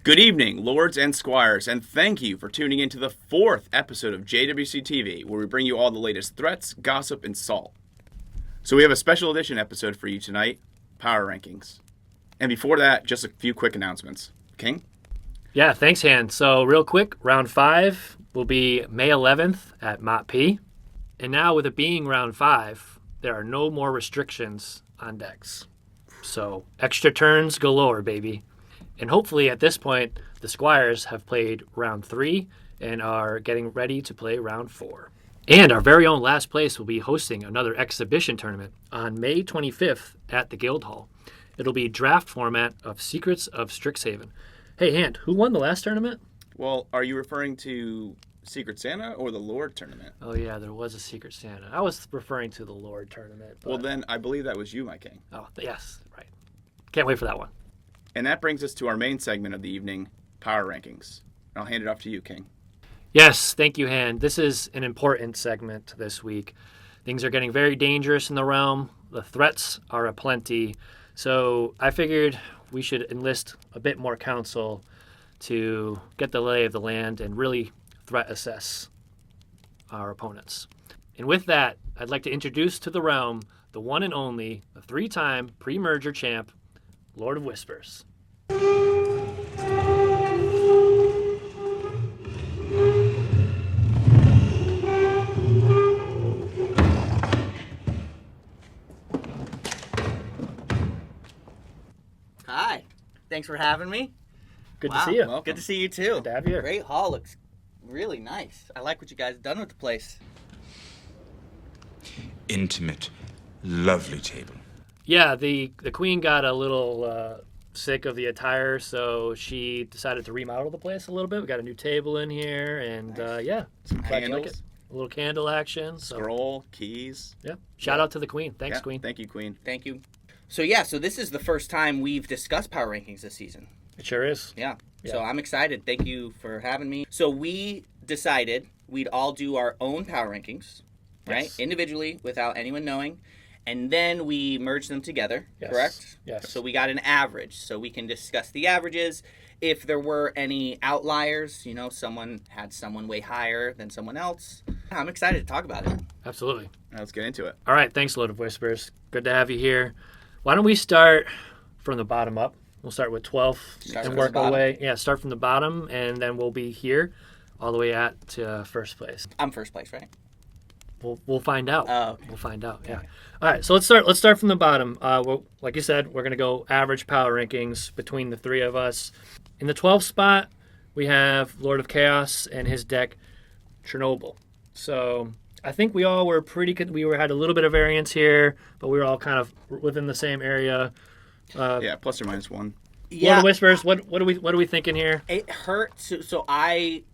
Good evening, lords and squires, and thank you for tuning in to the 4th episode of JWCTV, where we bring you all the latest threats, gossip, and salt. So we have a special edition episode for you tonight, Power Rankings. And before that, just a few quick announcements. King? Yeah, thanks, Han. So real quick, round 5 will be May 11th at Mott P. And now with it being round 5, there are no more restrictions on decks. So extra turns galore, baby. And hopefully at this point, the Squires have played round 3 and are getting ready to play round 4. And our very own Last Place will be hosting another exhibition tournament on May 25th at the Guildhall. It'll be draft format of Secrets of Strixhaven. Hey, Hand, who won the last tournament? Well, are you referring to Secret Santa or the Lord tournament? Oh, yeah, there was a Secret Santa. I was referring to the Lord tournament. But... Well, then I believe that was you, my king. Oh, yes, right. Can't wait for that one. And that brings us to our main segment of the evening, Power Rankings. And I'll hand it off to you, King. Yes, thank you, Han. This is an important segment this week. Things are getting very dangerous in the realm. The threats are aplenty. So I figured we should enlist a bit more counsel to get the lay of the land and really threat assess our opponents. And with that, I'd like to introduce to the realm the one and only, the 3-time pre-merger champ, Lord of Whispers. Hi. Thanks for having me. Good to see you. Welcome. Good to see you too. Good to have you here. Great hall. Looks really nice. I like what you guys have done with the place. Intimate, lovely table. Yeah, the queen got a little sick of the attire, so she decided to remodel the place a little bit. We got a new table in here, and yeah, Some glad you like candles, it. A little candle action. So scroll, keys. yeah, shout out to the queen. Thanks, Yeah, queen. Thank you, Queen. Thank you. So this is the first time we've discussed power rankings this season. It sure is. Yeah. Yeah. So I'm excited. Thank you for having me. So we decided we'd all do our own power rankings, right? Yes. Individually without anyone knowing. And then we merged them together, Yes. correct? Yes. So we got an average. So we can discuss the averages. If there were any outliers, someone had someone way higher than someone else. I'm excited to talk about it. Absolutely. Now let's get into it. All right, thanks, Lord of Whispers. Good to have you here. Why don't we start from the bottom up? We'll start with 12 Start and from work the our bottom. way. Yeah, start from the bottom, and then we'll be here all the way at first place. I'm first place, right? We'll find out. Oh, okay. We'll find out. Yeah. All right. So let's start from the bottom. Well, like you said, we're gonna go average power rankings between the three of us. In the 12th spot, we have Lord of Chaos and his deck, Chernobyl. So I think we all were pretty good. Had a little bit of variance here, but we were all kind of within the same area. Yeah, plus or minus 1. Lord of Whispers. What are we thinking here? It hurt. So I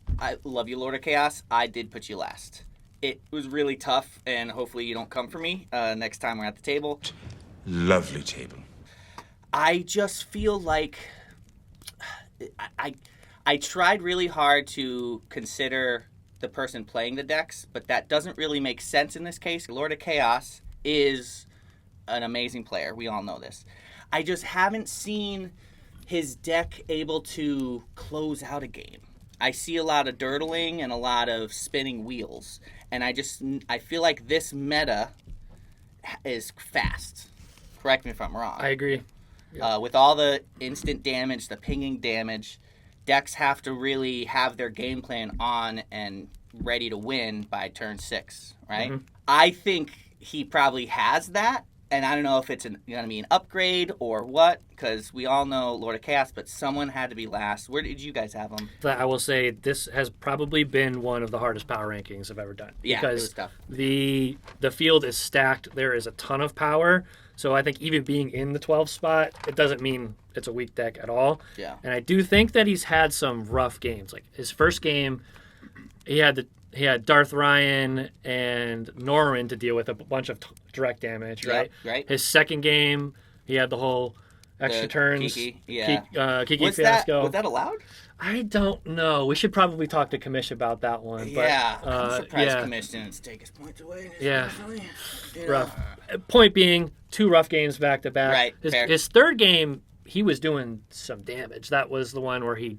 love you, Lord of Chaos. I did put you last. It was really tough, and hopefully you don't come for me next time we're at the table. Lovely table. I just feel like I tried really hard to consider the person playing the decks, but that doesn't really make sense in this case. Lord of Chaos is an amazing player. We all know this. I just haven't seen his deck able to close out a game. I see a lot of dirtling and a lot of spinning wheels, and I feel like this meta is fast. Correct me if I'm wrong. I agree. With all the instant damage, the pinging damage, decks have to really have their game plan on and ready to win by turn 6, right? Mm-hmm. I think he probably has that, and I don't know if it's going to be an upgrade or what, because we all know Lord of Chaos, but someone had to be last. Where did you guys have him? But I will say this has probably been one of the hardest power rankings I've ever done. Yeah, because it was tough. the field is stacked. There is a ton of power. So I think even being in the 12th spot, it doesn't mean it's a weak deck at all. Yeah. And I do think that he's had some rough games. Like his first game, he had Darth Ryan and Norrin to deal with a bunch of direct damage, right? Yep, right. His second game, he had the whole extra The turns. Kiki, yeah. Kiki Was fiasco. that allowed? I don't know. We should probably talk to Kamish about that one. But, Yeah. I'm surprised yeah, Commish didn't take his points away. Yeah. You know. rough. Point being, 2 rough games back to back. Right, fair. His third game, he was doing some damage. That was the one where he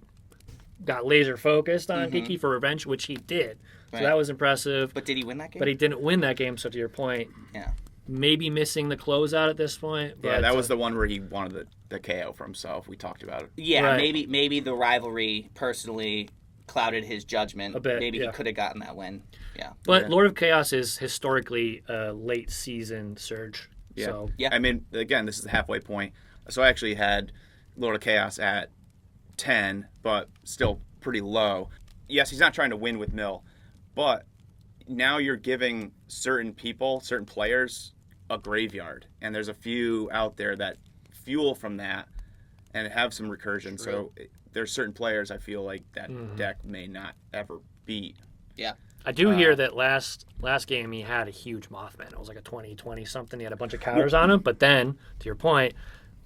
got laser focused on Kiki for revenge, which he did. So Right. that was impressive. But did he win that game? But he didn't win that game. So to your point, Yeah. maybe missing the closeout at this point. But, Yeah, that was the one where he wanted the KO for himself. We talked about it. Yeah, Right. maybe the rivalry personally clouded his judgment. A bit, Maybe yeah. he could have gotten that win. Yeah. But Lord of Chaos is historically a late season surge. Yeah. So Yeah. I mean, again, this is the halfway point. So I actually had Lord of Chaos at 10, but still pretty low. Yes, he's not trying to win with Mill, but now you're giving certain people, certain players, a graveyard. And there's a few out there that fuel from that and have some recursion. So there's certain players I feel like that deck may not ever beat. Yeah. I do hear that last game he had a huge Mothman. It was like a 20 something. He had a bunch of counters on him, but then, to your point,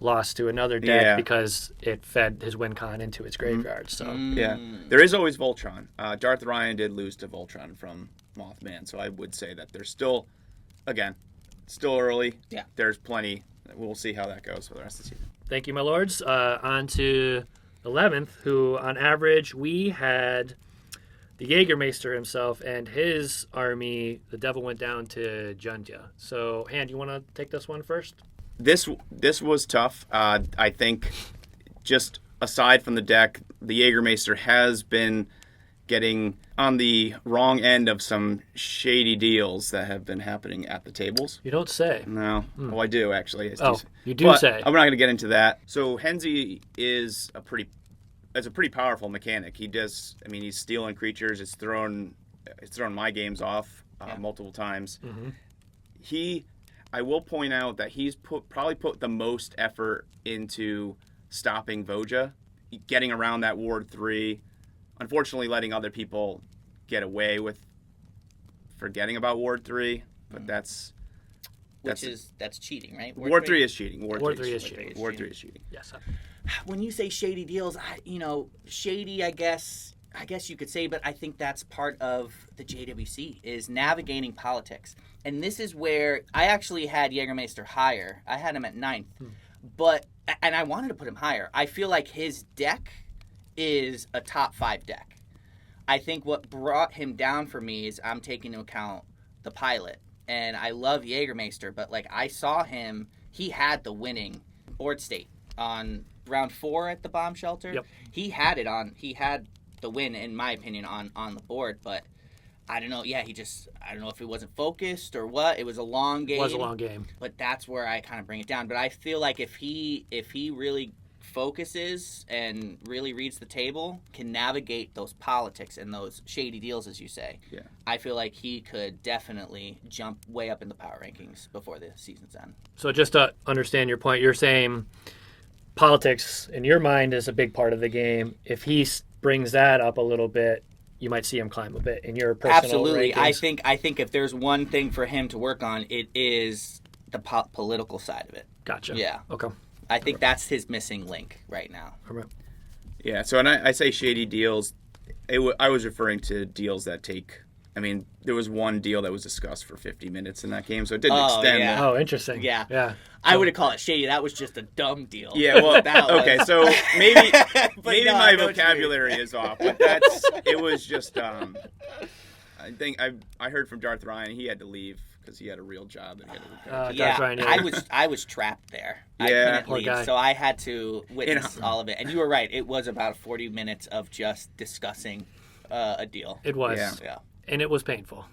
lost to another deck Yeah. because it fed his win con into its graveyard. So Yeah, there is always Voltron. Darth Ryan did lose to Voltron from Mothman, so I would say that there's still, again, still early. Yeah. There's plenty. We'll see how that goes for the rest of the season. thank you, my lords. On to 11th, who on average we had the Jägermeister himself and his army. The devil went down to Jundia. So, Han, you want to take this one first? This was tough. I think just aside from the deck, the Jägermeister has been getting on the wrong end of some shady deals that have been happening at the tables. You don't say. No. Oh, I do, actually. It's Oh, decent. you do But say. I'm not going to get into that. So Henzi is a pretty powerful mechanic. He does, I mean, he's stealing creatures. It's thrown my games off multiple times. I will point out that he's probably put the most effort into stopping Voja, getting around that Ward 3, unfortunately letting other people get away with forgetting about Ward 3, but that's cheating, right? Ward 3 is cheating. Ward 3 is cheating. Ward 3 is cheating. Yes. When you say shady deals, shady, I guess you could say, but I think that's part of the JWC is navigating politics. And this is where I actually had Jägermeister higher. I had him at 9th. And I wanted to put him higher. I feel like his deck is a top 5 deck. I think what brought him down for me is I'm taking into account the pilot. And I love Jägermeister, but like I saw him, he had the winning board state on round 4 at the bomb shelter. Yep. He had the win, in my opinion, on the board, but I don't know. Yeah, I don't know if he wasn't focused or what. It was a long game. It was a long game. But that's where I kind of bring it down. But I feel like if he really focuses and really reads the table, can navigate those politics and those shady deals, as you say, Yeah. I feel like he could definitely jump way up in the power rankings before the season's end. So just to understand your point, you're saying politics in your mind is a big part of the game. If he brings that up a little bit, you might see him climb a bit in your personal Absolutely. rankings. I think if there's one thing for him to work on, it is the political side of it. Gotcha. Yeah. Okay. I think that's his missing link right now. All right. Yeah, so and I say shady deals. I was referring to deals that take. I mean, there was one deal that was discussed for 50 minutes in that game, so it didn't extend. yeah. Oh, interesting. Yeah. Yeah. I wouldn't call it shady. That was just a dumb deal. Yeah, well, That was- okay, so maybe But no, I my know what you vocabulary is off, but it was just. I think I heard from Darth Ryan he had to leave because he had a real job and he had to repair. Darth Ryan, yeah. I was trapped there. I Yeah. couldn't Poor leave, guy. so I had to witness all of it. And you were right. It was about 40 minutes of just discussing a deal. It was. Yeah. Yeah. And it was painful.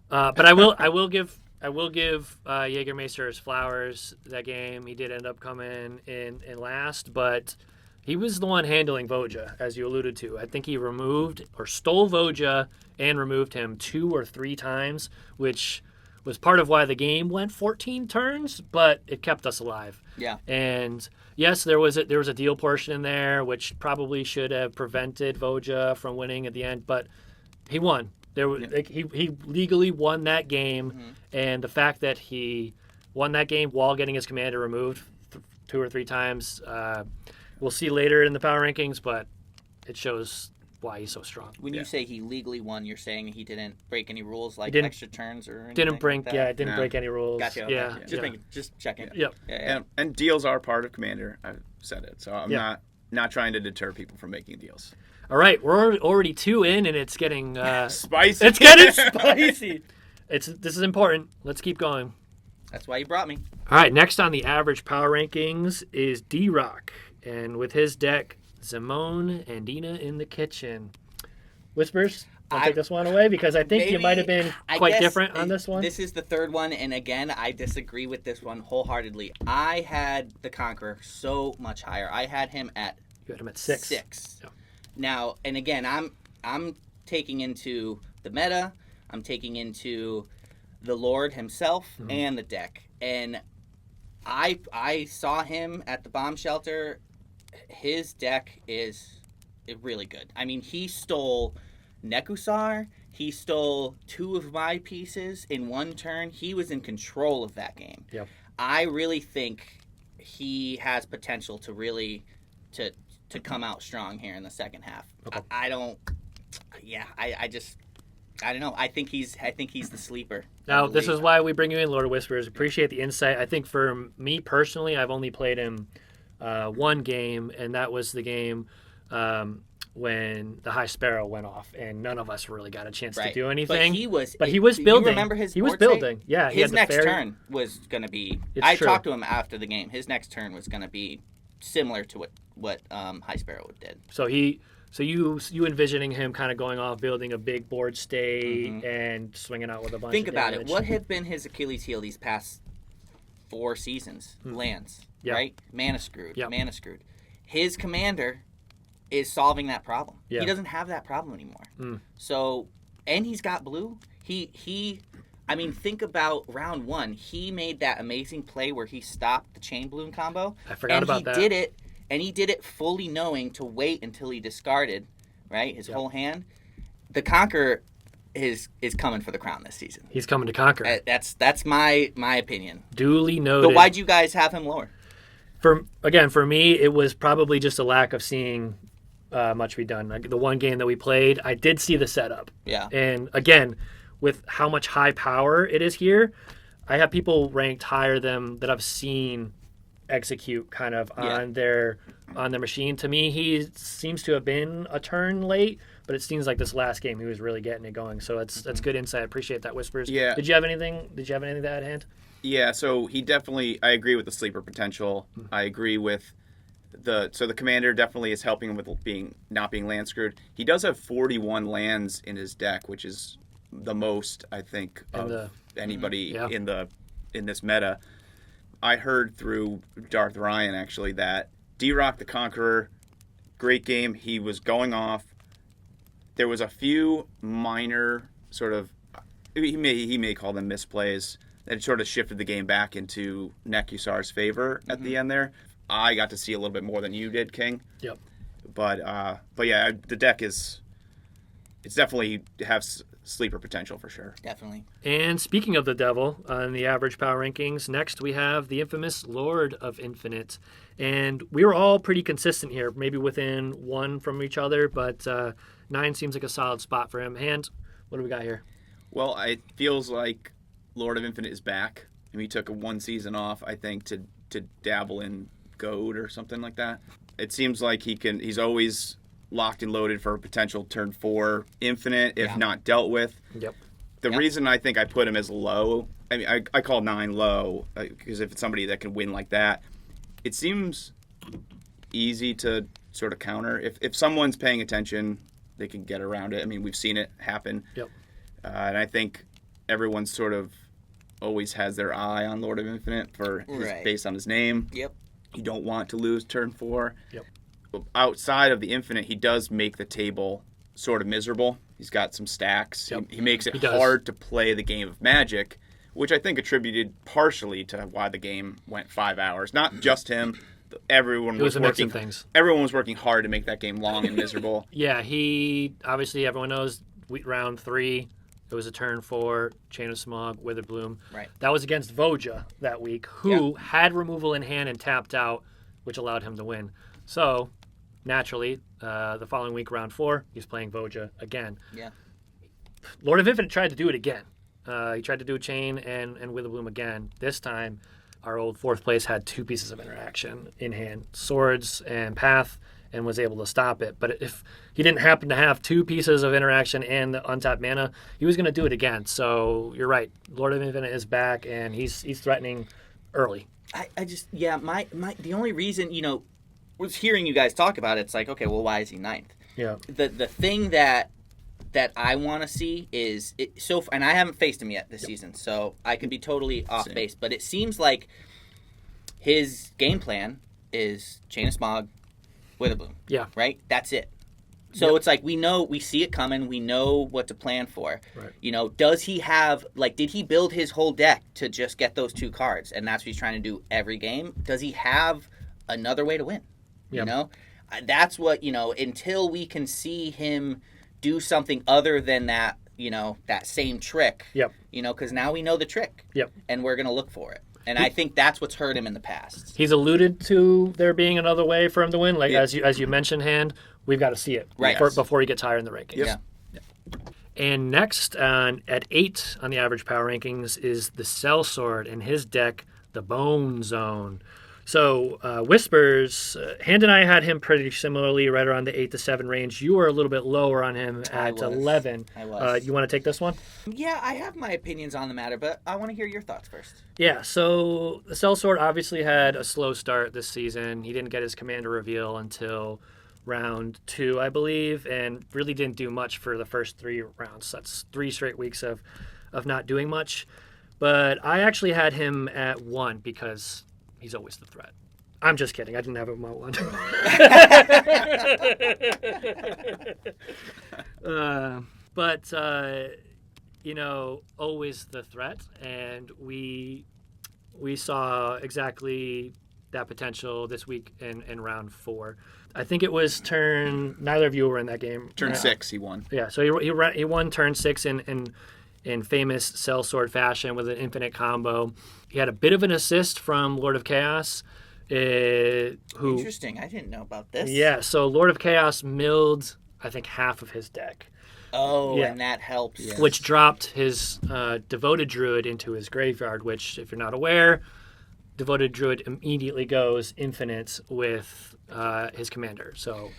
But I will give Jägermeister his flowers that game. He did end up coming in last, but he was the one handling Voja, as you alluded to. I think he removed or stole Voja and removed him 2 or 3 times, which was part of why the game went 14 turns, but it kept us alive. Yeah. And yes, there was a deal portion in there, which probably should have prevented Voja from winning at the end, but he won. He legally won that game, and the fact that he won that game while getting his commander removed 2 or 3 times, we'll see later in the power rankings, but it shows why he's so strong. When you say he legally won, you're saying he didn't break any rules like didn't- extra turns or anything Didn't like break, that? yeah, didn't No. break any rules. Gotcha. Okay. Yeah, Just checking. Yep. Yeah. And deals are part of Commander. I've said it, so I'm Yeah. not trying to deter people from making deals. All right, we're already 2 in, and it's getting Spicy. it's getting spicy. This is important. Let's keep going. That's why you brought me. All right, next on the average power rankings is D-Rock, and with his deck, Zimone and Dina in the kitchen. Whispers, I'll take this one away because I think you might have been quite different on this one. This is the third one, and again, I disagree with this one wholeheartedly. I had the Conqueror so much higher. I had him at You had him at 6. 6. Yeah. Now, and again, I'm taking into the meta. I'm taking into the Lord himself and the deck. And I saw him at the bomb shelter. His deck is really good. I mean, he stole Nekusar. He stole 2 of my pieces in one turn. He was in control of that game. Yep. I really think he has potential to really to come out strong here in the second half. Okay. I don't know. I think he's the sleeper. Now, this is why we bring you in, Lord of Whispers. Appreciate the insight. I think for me personally, I've only played him 1 game, and that was the game when the High Sparrow went off, and none of us really got a chance to do anything. But he was building. You remember his he was board state? building. Yeah, he his had the next fairy. turn was going to be. It's I true. talked to him after the game. His next turn was going to be similar to what High Sparrow did. So you envisioning him kind of going off, building a big board state and swinging out with a bunch. Think of about damage. it. What have been his Achilles heel these past 4 seasons? Lands, Yep. right? Mana screwed. Yep. Mana screwed. His commander is solving that problem. Yeah. He doesn't have that problem anymore. So, and he's got blue. I mean, think about round 1. He made that amazing play where he stopped the chain balloon combo. I forgot about that. He did it fully knowing to wait until he discarded, right, his whole hand. The Conqueror is coming for the crown this season. He's coming to conquer. That's my opinion. Duly noted. But why'd you guys have him lower? For me, it was probably just a lack of seeing much be done. Like the one game that we played, I did see the setup. Yeah. And again, with how much high power it is here, I have people ranked higher than that I've seen execute kind of on their machine. To me, he seems to have been a turn late, but it seems like this last game he was really getting it going. So that's good insight. I appreciate that, Whispers. Yeah. Did you have anything to add, Hand? Yeah, so he definitely, I agree with the sleeper potential. I agree with the commander definitely is helping him with not being land screwed. He does have 41 lands in his deck, which is the most, I think, of anybody in this meta. I heard through Darth Ryan, actually, that D-Rock the Conqueror, great game. He was going off. There was a few minor sort of, he may call them misplays, that sort of shifted the game back into Nekusar's favor at the end there. I got to see a little bit more than you did, King. Yep. But yeah, the deck it's definitely has sleeper potential for sure. Definitely. And speaking of the devil on the average power rankings, next we have the infamous Lord of Infinite. And we were all pretty consistent here, maybe within 1 from each other, but 9 seems like a solid spot for him. Hand, what do we got here? Well, it feels like Lord of Infinite is back. I mean, he took 1 season off, I think, to dabble in Goad or something like that. It seems like he's always locked and loaded for a potential turn 4 Infinite, if not dealt with. Yep. The reason I think I put him as low, I mean, I call 9 low, because if it's somebody that can win like that, it seems easy to sort of counter. If someone's paying attention, they can get around it. I mean, we've seen it happen. Yep. And I think everyone sort of always has their eye on Lord of Infinite based on his name. Yep. You don't want to lose turn 4. Yep. Outside of the Infinite, he does make the table sort of miserable. He's got some stacks. Yep. He makes it does. hard to play the game of Magic, which I think attributed partially to why the game went 5 hours. Not just him. Everyone It was a mix working. of things. Everyone was working hard to make that game long and miserable. Yeah, he obviously everyone knows round 3. It was a turn 4, Chain of Smog, Withered Bloom. Right. That was against Voja that week, who had removal in hand and tapped out, which allowed him to win. So naturally, the following week, round 4, he's playing Voja again. Yeah. Lord of Infinite tried to do it again. He tried to do a chain and Witherbloom again. This time, our old 4th place had 2 pieces of interaction in hand, Swords and Path, and was able to stop it. But if he didn't happen to have 2 pieces of interaction and the untapped mana, he was going to do it again. So you're right. Lord of Infinite is back, and he's threatening early. I just, the only reason, was hearing you guys talk about it, it's like, okay, well, why is he 9th? Yeah. The thing that I want to see is, and I haven't faced him yet this season, so I could be totally off base, but it seems like his game plan is Chain of Smog, Witherbloom. Yeah. Right? That's it. So it's like we see it coming, we know what to plan for. Right. Does he have, did he build his whole deck to just get those 2 cards, and that's what he's trying to do every game? Does he have another way to win? Yeah. That's what, until we can see him do something other than that, that same trick. Yep. Because now we know the trick. Yep. And we're going to look for it. And I think that's what's hurt him in the past. He's alluded to there being another way for him to win. As you mentioned, Hand, we've got to see it before he gets higher in the rankings. Yeah. And next, at 8 on the average power rankings, is the Sellsword and his deck, the Bone Zone. So Whispers, Hand and I had him pretty similarly, right around the 8 to 7 range. You were a little bit lower on him at 11. I was. You want to take this one? Yeah, I have my opinions on the matter, but I want to hear your thoughts first. Yeah, so the Sellsword obviously had a slow start this season. He didn't get his commander reveal until round 2, I believe, and really didn't do much for the first 3 rounds. That's 3 straight weeks of not doing much. But I actually had him at 1 because he's always the threat. I'm just kidding. I didn't have him at 1. But always the threat, and we saw exactly that potential this week in round 4. I think it was neither of you were in that game. Turn 6, he won. Yeah, so he won turn 6 in famous Sellsword fashion with an infinite combo. He had a bit of an assist from Lord of Chaos. Interesting. I didn't know about this. Yeah, so Lord of Chaos milled, I think, half of his deck. Oh, Yeah. and that helps. Yes. Which dropped his Devoted Druid into his graveyard, which, if you're not aware, Devoted Druid immediately goes infinite with his commander. So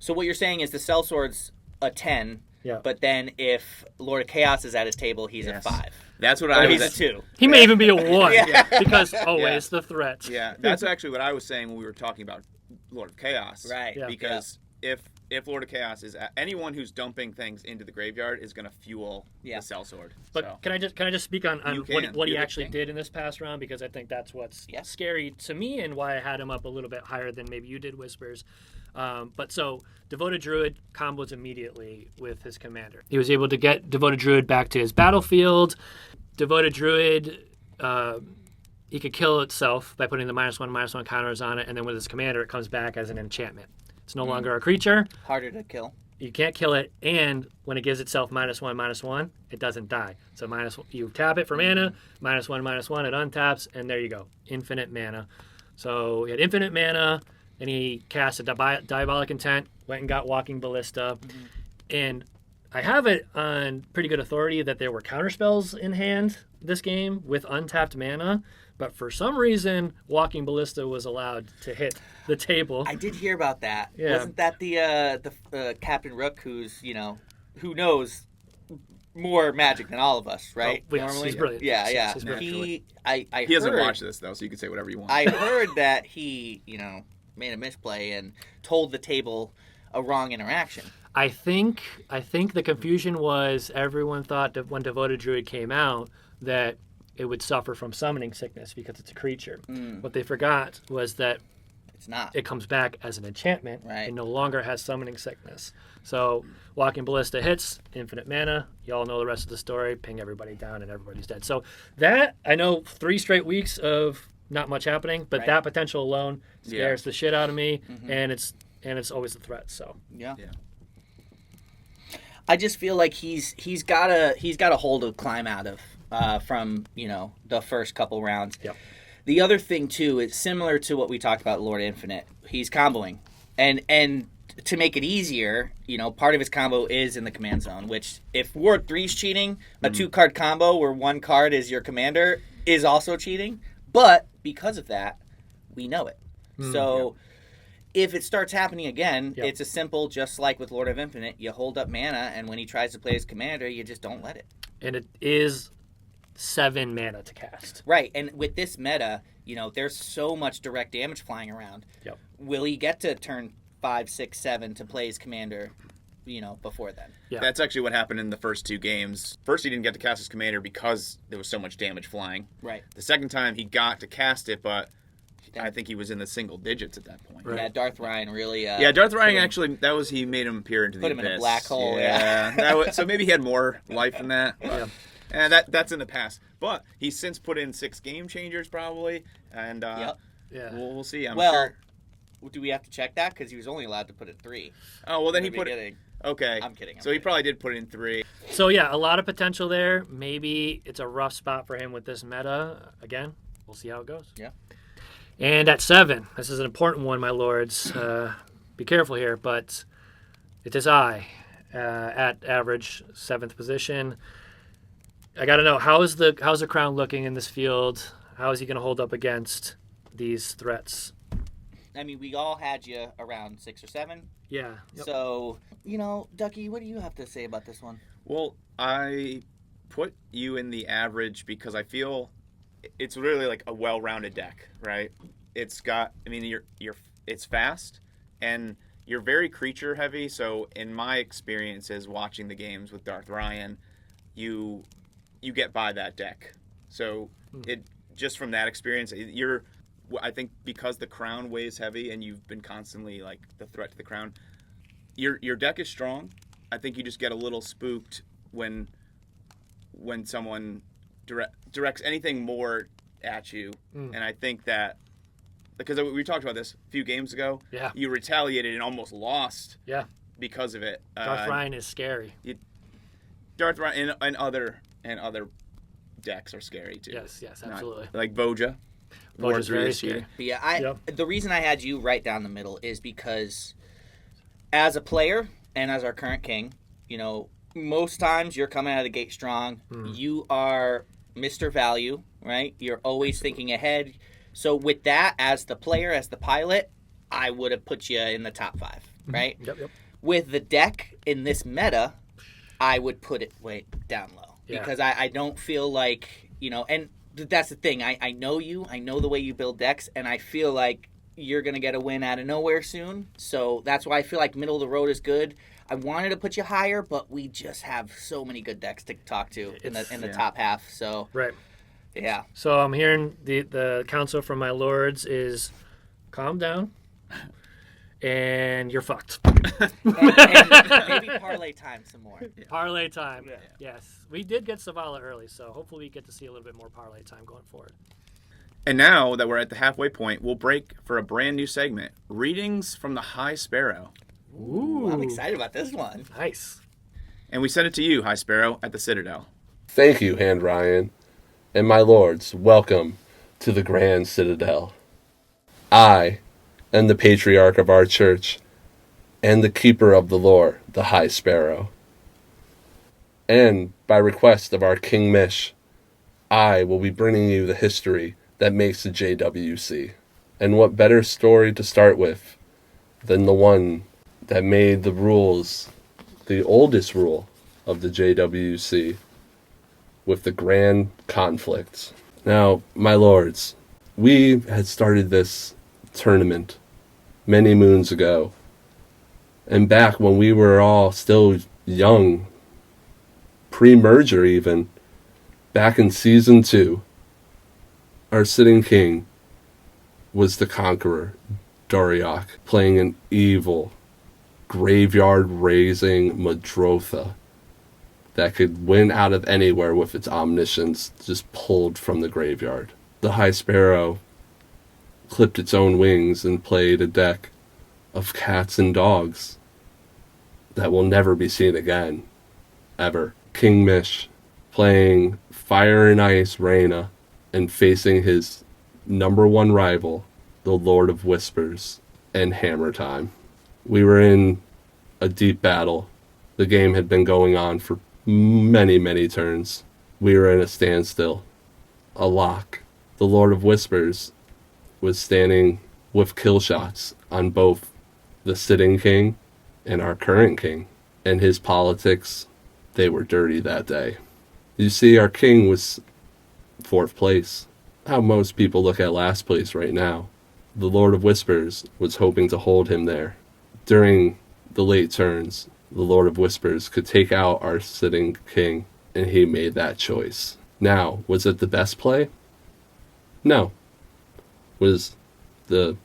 what you're saying is the Sellsword's a 10, yeah. but then if Lord of Chaos is at his table, he's a 5. That's what Or I he's was. a 2. He may even be a 1 Yeah. because always the threat. Yeah, that's actually what I was saying when we were talking about Lord of Chaos. Right. Yeah. Because if Lord of Chaos is anyone who's dumping things into the graveyard is going to fuel the Sellsword. But so. can I just speak on You what he You're the actually king. did in this past round, because I think that's what's scary to me and why I had him up a little bit higher than maybe you did, Whispers. But so Devoted Druid combos immediately with his commander. He was able to get Devoted Druid back to his battlefield. Devoted Druid, he could kill itself by putting the -1/-1 counters on it, and then with his commander, it comes back as an enchantment. It's no longer a creature. Harder to kill. You can't kill it, and when it gives itself -1/-1, it doesn't die. So you tap it for mana, -1/-1, it untaps, and there you go, infinite mana. So he had infinite mana, and he cast a Diabolic Intent, went and got Walking Ballista, and I have it on pretty good authority that there were counterspells in hand this game with untapped mana, but for some reason, Walking Ballista was allowed to hit the table. I did hear about that. Yeah. Wasn't that the Captain Rook who knows more Magic than all of us, right? Oh, yes, he's brilliant. Yeah. He's brilliant. I He hasn't heard, watched this though, so you can say whatever you want. I heard that he, made a misplay and told the table a wrong interaction. I think the confusion was everyone thought that when Devoted Druid came out that it would suffer from summoning sickness because it's a creature. What they forgot was that It's not. it comes back as an enchantment Right. and no longer has summoning sickness. So Walking Ballista hits, infinite mana. You all know the rest of the story. Ping everybody down and everybody's dead. So that, I know 3 straight weeks of not much happening, but that potential alone scares the shit out of me, and it's always a threat. So Yeah. I just feel like he's got a hole to climb out of from the first couple rounds. Yep. The other thing too is similar to what we talked about Lord Infinite. He's comboing, and to make it easier, part of his combo is in the command zone, which if Ward 3's cheating, a 2-card combo where 1 card is your commander is also cheating. But because of that, we know it. So if it starts happening again, it's a simple, just like with Lord of Infinite, you hold up mana, and when he tries to play his commander, you just don't let it. And it is 7 mana to cast. Right, and with this meta, there's so much direct damage flying around. Yep. Will he get to turn 5, 6, 7 to play his commander, before then? Yeah. That's actually what happened in the first 2 games. First, he didn't get to cast his commander because there was so much damage flying. Right. The second time, he got to cast it, but I think he was in the single digits at that point. Right. Yeah, Darth Ryan really... Darth Ryan actually, he made him appear into the Put abyss. him in a black hole, So maybe he had more life than that. But, and that's in the past. But he's since put in 6 game changers, probably. And we'll see, I'm sure. Do we have to check that? Because he was only allowed to put in 3. Oh, well, then he put it... Okay. I'm kidding. So he probably did put in 3. So, yeah, a lot of potential there. Maybe it's a rough spot for him with this meta. Again, we'll see how it goes. Yeah. And at 7, this is an important one, my lords. Be careful here, but it is I at average 7th position. I got to know, how's the crown looking in this field? How is he going to hold up against these threats? I mean, we all had you around 6 or 7. Yeah. Yep. So, Ducky, what do you have to say about this one? Well, I put you in the average because I feel it's really like a well-rounded deck, right? It's got, it's fast and you're very creature heavy. So in my experiences watching the games with Darth Ryan, you get by that deck. So it just from that experience, I think because the crown weighs heavy and you've been constantly like the threat to the crown, your deck is strong. I think you just get a little spooked when someone directs anything more at you. And I think that because we talked about this a few games ago, you retaliated and almost lost because of it. Darth Ryan is scary. Darth Ryan and other decks are scary too. Yes, absolutely. Like Boja. Boja's very scary. But yeah, the reason I had you right down the middle is because as a player and as our current king, most times you're coming out of the gate strong. You are Mr. Value, right? You're always thinking ahead. So with that, as the player, as the pilot, I would have put you in the top 5, right? Yep. With the deck in this meta, I would put it way down low because I don't feel like, and that's the thing. I know you. I know the way you build decks, and I feel like you're going to get a win out of nowhere soon. So that's why I feel like middle of the road is good. I wanted to put you higher, but we just have so many good decks to talk to in the top half. So right. Yeah. So I'm hearing the counsel from my lords is calm down and you're fucked. and maybe parlay time some more. Parlay time. Yeah. Yes. We did get Savala early, so hopefully we get to see a little bit more parlay time going forward. And now that we're at the halfway point, we'll break for a brand new segment, Readings from the High Sparrow. Ooh. I'm excited about this one. Nice. And we send it to you, High Sparrow, at the Citadel. Thank you, Hand Ryan. And my lords, welcome to the Grand Citadel. I am the patriarch of our church and the keeper of the lore, the High Sparrow. And by request of our King Mish, I will be bringing you the history that makes the JWC. And what better story to start with than the one that made the rules, the oldest rule of the JWC, with the grand conflicts. Now, my lords, we had started this tournament many moons ago. And back when we were all still young, pre-merger even, back in Season 2, our sitting king was the Conqueror, Doriak, playing an evil, graveyard-raising Madrotha that could win out of anywhere with its omniscience just pulled from the graveyard. The High Sparrow clipped its own wings and played a deck of cats and dogs that will never be seen again, ever. King Mish playing Fire and Ice Reyna and facing his number one rival, the Lord of Whispers, and Hammer Time. We were in a deep battle. The game had been going on for many, many turns. We were in a standstill. A lock. The Lord of Whispers was standing with kill shots on both the sitting king and our current king. And his politics, they were dirty that day. You see, our king was 4th place. How most people look at last place right now. The Lord of Whispers was hoping to hold him there. During the late turns, the Lord of Whispers could take out our sitting king, and he made that choice. Now, was it the best play? No. Was the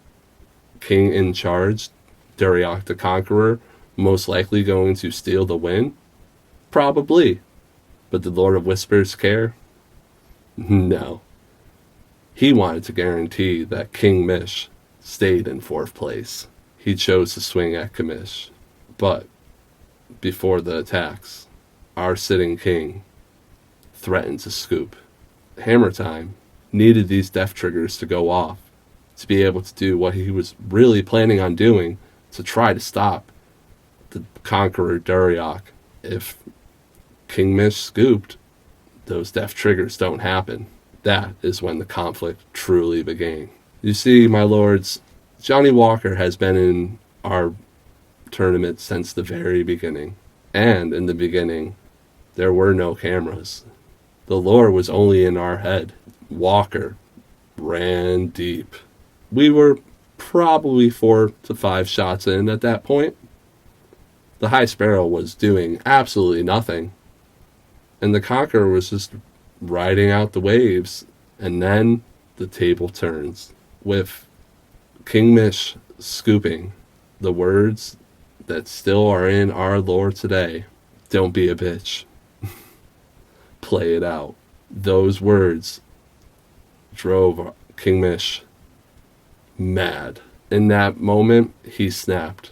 king in charge, Dariok the Conqueror, most likely going to steal the win? Probably. But did Lord of Whispers care? No. He wanted to guarantee that King Mish stayed in 4th place. He chose to swing at Kamish. But before the attacks, our sitting king threatened to scoop. Hammer Time needed these death triggers to go off to be able to do what he was really planning on doing, to try to stop the Conqueror Dariok. If King Mish scooped, those death triggers don't happen. That is when the conflict truly began. You see, my lords, Johnny Walker has been in our tournament since the very beginning. And in the beginning, there were no cameras. The lore was only in our head. Walker ran deep. We were probably 4 to 5 shots in at that point. The High Sparrow was doing absolutely nothing. And the Conqueror was just riding out the waves. And then the table turns with King Mish scooping the words that still are in our lore today. Don't be a bitch. Play it out. Those words drove King Mish mad. In that moment, he snapped.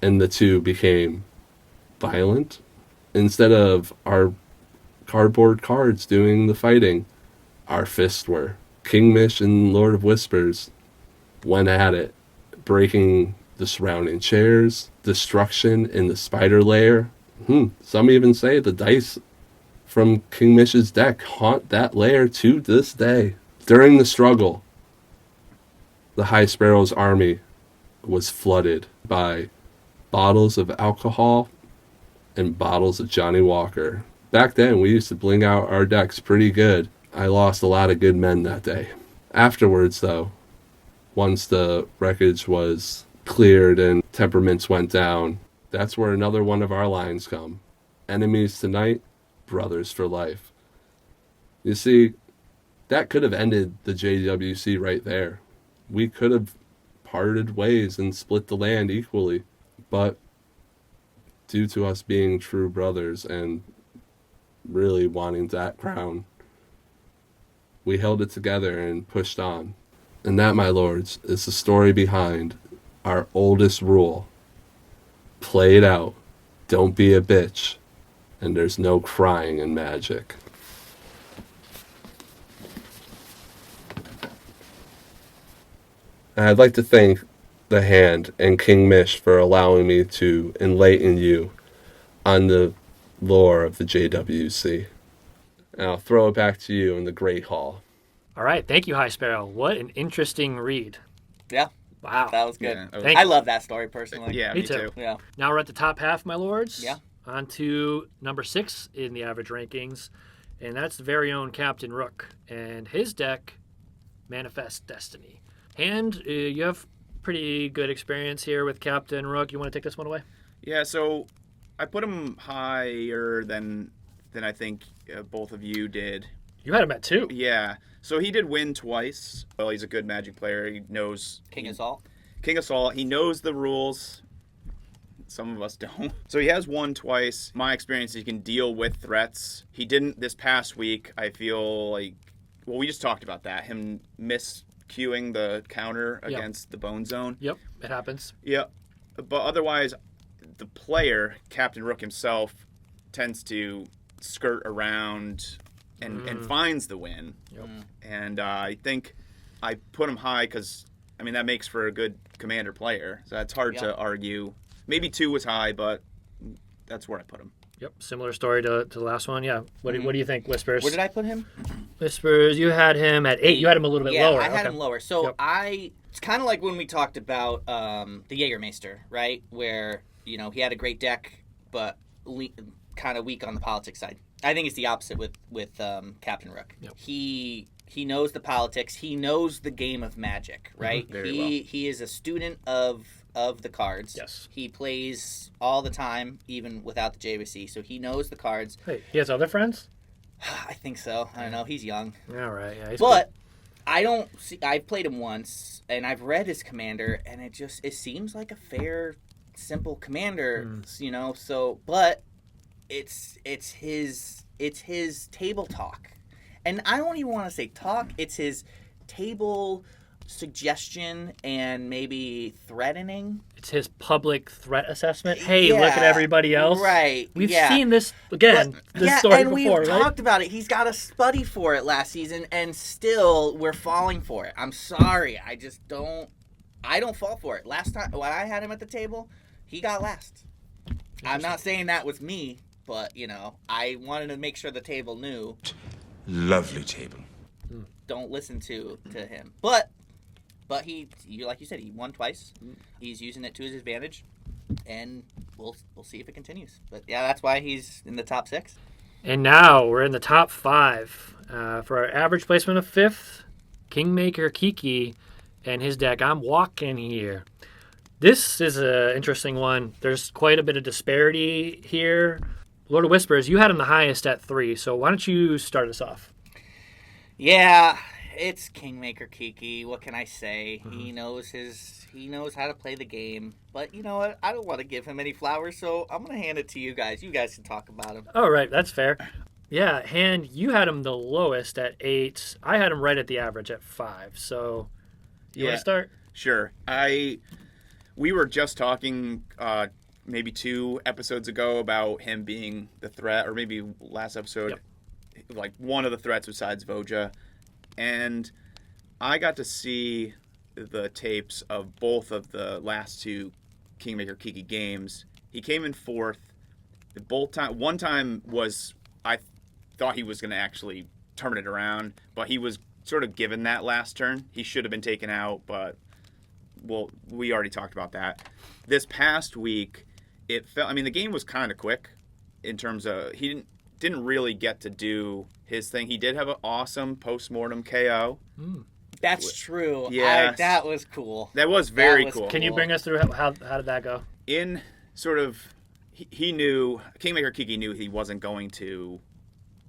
And the two became violent. Instead of our cardboard cards doing the fighting, our fists were. King Mish and Lord of Whispers went at it, breaking the surrounding chairs, destruction in the spider lair. Some even say the dice from King Mish's deck haunt that lair to this day. During the struggle, the High Sparrow's army was flooded by bottles of alcohol and bottles of Johnny Walker. Back then, we used to bling out our decks pretty good. I lost a lot of good men that day. Afterwards, though, once the wreckage was cleared and temperaments went down, that's where another one of our lines come. Enemies tonight, brothers for life. You see, that could have ended the JWC right there. We could have parted ways and split the land equally. But due to us being true brothers and really wanting that crown, we held it together and pushed on. And that, my lords, is the story behind our oldest rule. Play it out. Don't be a bitch. And there's no crying in Magic. And I'd like to thank the hand and King Mish for allowing me to enlighten you on the lore of the JWC. And I'll throw it back to you in the Great Hall. All right. Thank you, High Sparrow. What an interesting read. Yeah. Wow. That was good. Yeah, Thank I you. love that story personally. Yeah, Me me too. too. Yeah. Now we're at the top half, my lords. Yeah. On to number 6 in the average rankings, and that's the very own Captain Rook and his deck, Manifest Destiny. And you have pretty good experience here with Captain Rook. You want to take this one away? Yeah, so I put him higher than I think both of you did. You had him at 2. Yeah, so he did win twice. Well, he's a good Magic player. He knows King Assault. King Assault. He knows the rules. Some of us don't. So he has won twice. My experience, he can deal with threats. He didn't this past week. I feel like, well, we just talked about that. Him miscuing the counter against the Bone Zone. Yep, it happens. Yeah, but otherwise, the player, Captain Rook himself, tends to skirt around and finds the win. Yep. And I think I put him high because I mean, that makes for a good commander player. So that's hard to argue. Maybe 2 was high, but that's where I put him. Yep, similar story to the last one. Yeah. What do you think, Whispers? Where did I put him? Whispers, you had him at 8. You had him a little bit lower. Yeah, I had him lower. So Yep. it's kind of like when we talked about the Jägermeister, right? Where, he had a great deck, but kind of weak on the politics side. I think it's the opposite with Captain Rook. Yep. He knows the politics. He knows the game of Magic, right? Very well. He is a student of the cards. Yes. He plays all the time, even without the JWC, so he knows the cards. Hey, he has other friends? I think so. I don't know. He's young. All right. Yeah, But I don't see. I've played him once, and I've read his commander, and it seems like a fair, simple commander. So but it's his table talk, and I don't even want to say talk. It's his table suggestion and maybe threatening. It's his public threat assessment. Hey, Yeah, look at everybody else. Right. We've yeah. seen this again. This story and before, we've right? talked about it. He's got a buddy for it last season, and still we're falling for it. I'm sorry. I just don't. I don't fall for it. Last time when I had him at the table, he got last. I'm not saying that was me, but I wanted to make sure the table knew. Lovely table. Don't listen to him. But he, like you said, he won twice. He's using it to his advantage, and we'll see if it continues. But yeah, that's why he's in the top 6. And now we're in the top 5 for our average placement of 5th. Kingmaker Kiki and his deck. I'm walking here. This is an interesting one. There's quite a bit of disparity here. Lord of Whispers, you had him the highest at 3, so why don't you start us off? Yeah, it's Kingmaker Kiki. What can I say? He knows how to play the game. But you know what? I don't want to give him any flowers, so I'm gonna hand it to you guys. You guys can talk about him. All right, that's fair. Yeah, Hand, you had him the lowest at 8. I had him right at the average at 5. So, you want to start? Sure. We were just talking maybe 2 episodes ago about him being the threat, or maybe last episode, like one of the threats besides Voja. And I got to see the tapes of both of the last 2 Kingmaker Kiki games. He came in 4th. One time was, I thought he was going to actually turn it around, but he was sort of given that last turn. He should have been taken out, but we already talked about that. This past week, the game was kind of quick in terms of he didn't really get to do his thing. He did have an awesome post-mortem KO. That's true. Yes. That was cool. That was very cool. Can you bring us through how did that go? In sort of, he knew, Kingmaker Kiki knew he wasn't going to,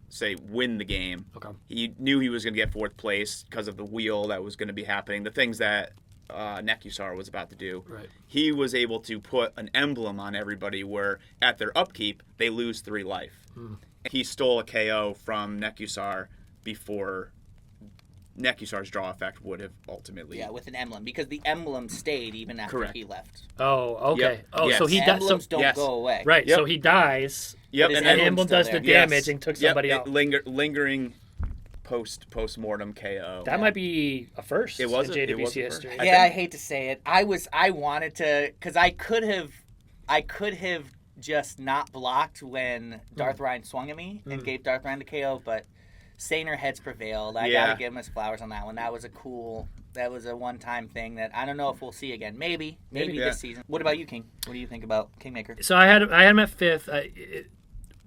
say, win the game. Okay. He knew he was going to get 4th place because of the wheel that was going to be happening, the things that Nekusar was about to do. Right. He was able to put an emblem on everybody where at their upkeep they lose 3 life. He stole a KO from Nekusar before Nekusar's draw effect would have ultimately. Yeah, with an emblem, because the emblem stayed even after Correct. he left. Oh, okay. Yep. Oh, Yes. so he does. So, Emblems don't yes. go away. right. Yep. So he dies. Yep, But his and And then the emblem still does there. the Yes. damage and took somebody out. Lingering post-mortem KO. That might be a first It was in a- it JWC was a first. history. I Yeah, I think- hate to say it. I wanted to, because I could have just not blocked when Darth Ryan swung at me and gave Darth Ryan the KO, but saner heads prevailed. I Yeah. gotta give him his flowers on that one. That was a one-time thing that I don't know if we'll see again. Maybe Maybe. Yeah. this season. What about you, King? What do you think about Kingmaker? So I had him at 5th.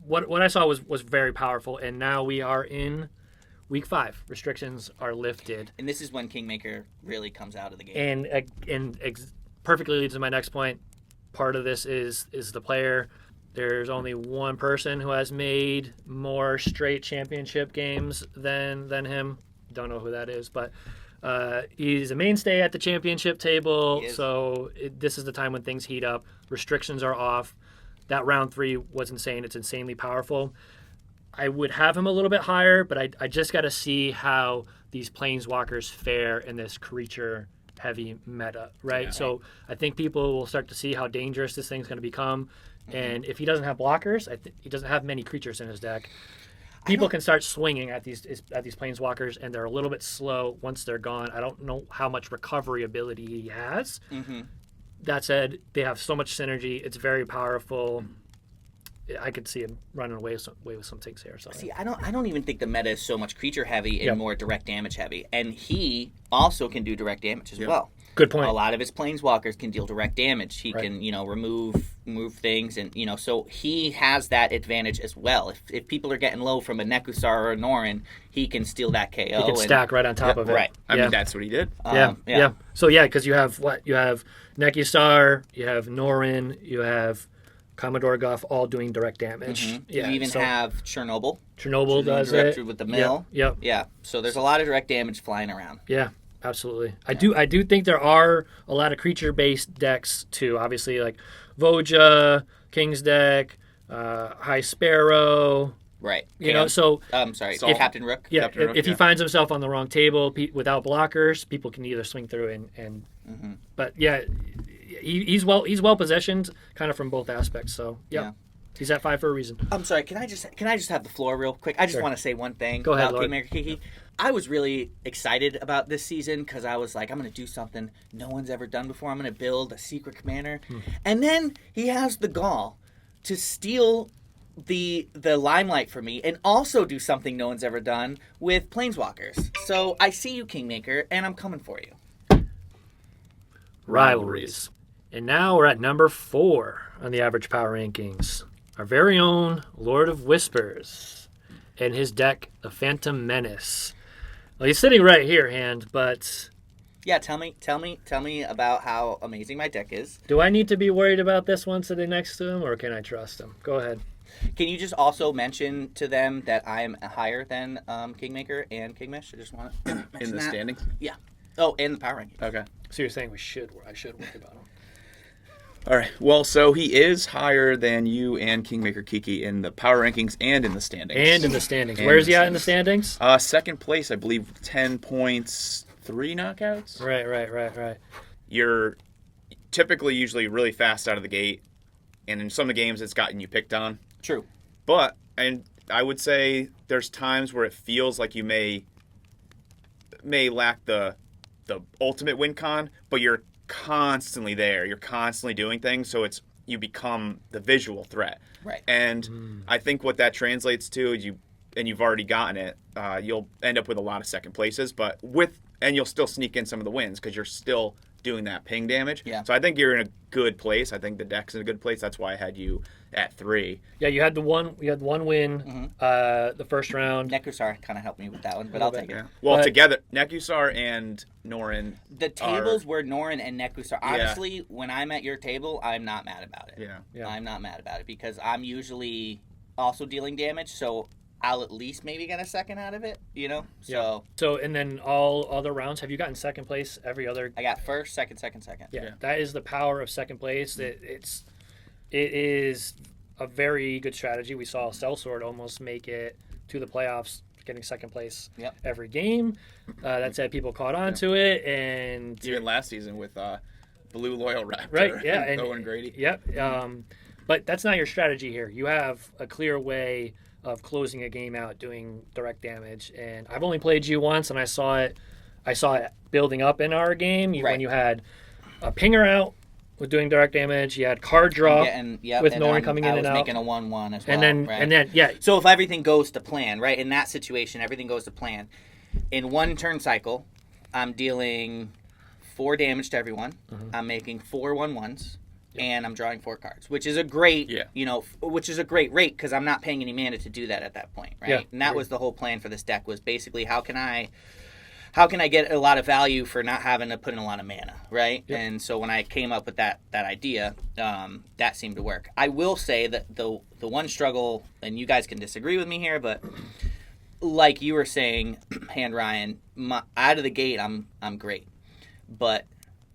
What I saw was very powerful, and now we are in week 5. Restrictions are lifted, And this is when Kingmaker really comes out of the game. and perfectly leads to my next point. Part of this is the player. There's only one person who has made more straight championship games than him. Don't know who that is, but he's a mainstay at the championship table. He is. So this is the time when things heat up. Restrictions are off. That round 3 was insane. It's insanely powerful. I would have him a little bit higher, but I just got to see how these planeswalkers fare in this creature-heavy meta, right? Yeah. So I think people will start to see how dangerous this thing's going to become. And if he doesn't have blockers, he doesn't have many creatures in his deck. people can start swinging at these planeswalkers, and they're a little bit slow once they're gone. I don't know how much recovery ability he has. Mm-hmm. That said, they have so much synergy. It's very powerful. I could see him running away with some things here. So See, I don't even think the meta is so much creature heavy and Yep. more direct damage heavy, and he also can do direct damage as well. good point. A lot of his planeswalkers can deal direct damage. He Right. can, remove things, and so he has that advantage as well. If people are getting low from a Nekusar or a Norin, he can steal that KO. He can and- stack right on top of it. right. I Yeah. mean, that's what he did. Yeah. So because you have You have Nekusar, you have Norin, you have Commodore Guff, all doing direct damage. Mhm. Yeah. You even so have Chernobyl. Chernobyl does direct it with the mill. Yep. Yeah. So there's a lot of direct damage flying around. Yeah. Absolutely. I do think there are a lot of creature-based decks too. Obviously, like Voja, King's deck, High Sparrow. Right. You know, so I'm sorry, Salt. Captain Rook. yeah, Captain Rook, if he yeah. finds himself on the wrong table without blockers, people can either swing through and. Mm-hmm. But yeah, he's well positioned, kind of from both aspects. So Yeah. he's at 5 for a reason. I'm sorry. Can I just have the floor real quick? I just Sure. want to say one thing Go ahead, about Lord. Kingmaker Kiki. I was really excited about this season because I was like, I'm going to do something no one's ever done before. I'm going to build a secret commander, and then he has the gall to steal the limelight for me and also do something no one's ever done with planeswalkers. So I see you, Kingmaker, and I'm coming for you. Rivalries. And now we're at number 4 on the average power rankings. Our very own Lord of Whispers and his deck, the Phantom Menace. Well, he's sitting right here, Hand, but Yeah, tell me about how amazing my deck is. do I need to be worried about this one sitting next to him, or can I trust him? Go ahead. Can you just also mention to them that I'm higher than Kingmaker and Kingmesh? I just want to mention In the that. standings? Yeah. Oh, and the power ranking. Okay. So you're saying I should worry about him? All right. Well, so he is higher than you and Kingmaker Kiki in the power rankings and in the standings. And in the standings. And Where is he in the at in the standings? Second place, I believe, 10 points, 3 knockouts. Right. You're typically usually really fast out of the gate, and in some of the games, it's gotten you picked on. True. But, and I would say there's times where it feels like you may lack the ultimate win con, but you're constantly there. You're constantly doing things, so you become the visual threat. Right. And I think what that translates to, you've already gotten it, you'll end up with a lot of second places, and you'll still sneak in some of the wins because you're still doing that ping damage. Yeah. So I think you're in a good place. I think the deck's in a good place. That's why I had you at 3. Yeah, you had one win the first round. Nekusar kind of helped me with that one, but I'll bit. take it. Yeah. Well, But- together, Nekusar and Norin. The tables were Norin and Nekusar. Honestly, when I'm at your table, I'm not mad about it. Yeah. I'm not mad about it because I'm usually also dealing damage, so I'll at least maybe get a second out of it, So So, and then all other rounds, have you gotten second place every other? I got first, second. Yeah, that is the power of second place. It is a very good strategy. We saw Sellsword almost make it to the playoffs, getting second place Yep. every game. That said, people caught on to it, and Even last season with Blue Loyal Raptor. right, yeah, and and Owen Grady. Yep. But that's not your strategy here. You have a clear way of closing a game out doing direct damage, and I've only played you once, and I saw it building up in our game. Right. When you had a pinger out with doing direct damage, you had card draw with Norin coming in and out, making a 1/1 as well. and then yeah, So if everything goes to plan, right? In that situation, everything goes to plan. In one turn cycle, I'm dealing 4 damage to everyone. I'm making 4 1/1s, and I'm drawing 4 cards, which is a great, which is a great rate because I'm not paying any mana to do that at that point, right? Yeah, And that was the whole plan for this deck was basically how can I get a lot of value for not having to put in a lot of mana, right? Yep. And so when I came up with that idea, that seemed to work. I will say that the one struggle, and you guys can disagree with me here, but like you were saying, Hand Ryan, out of the gate, I'm great, but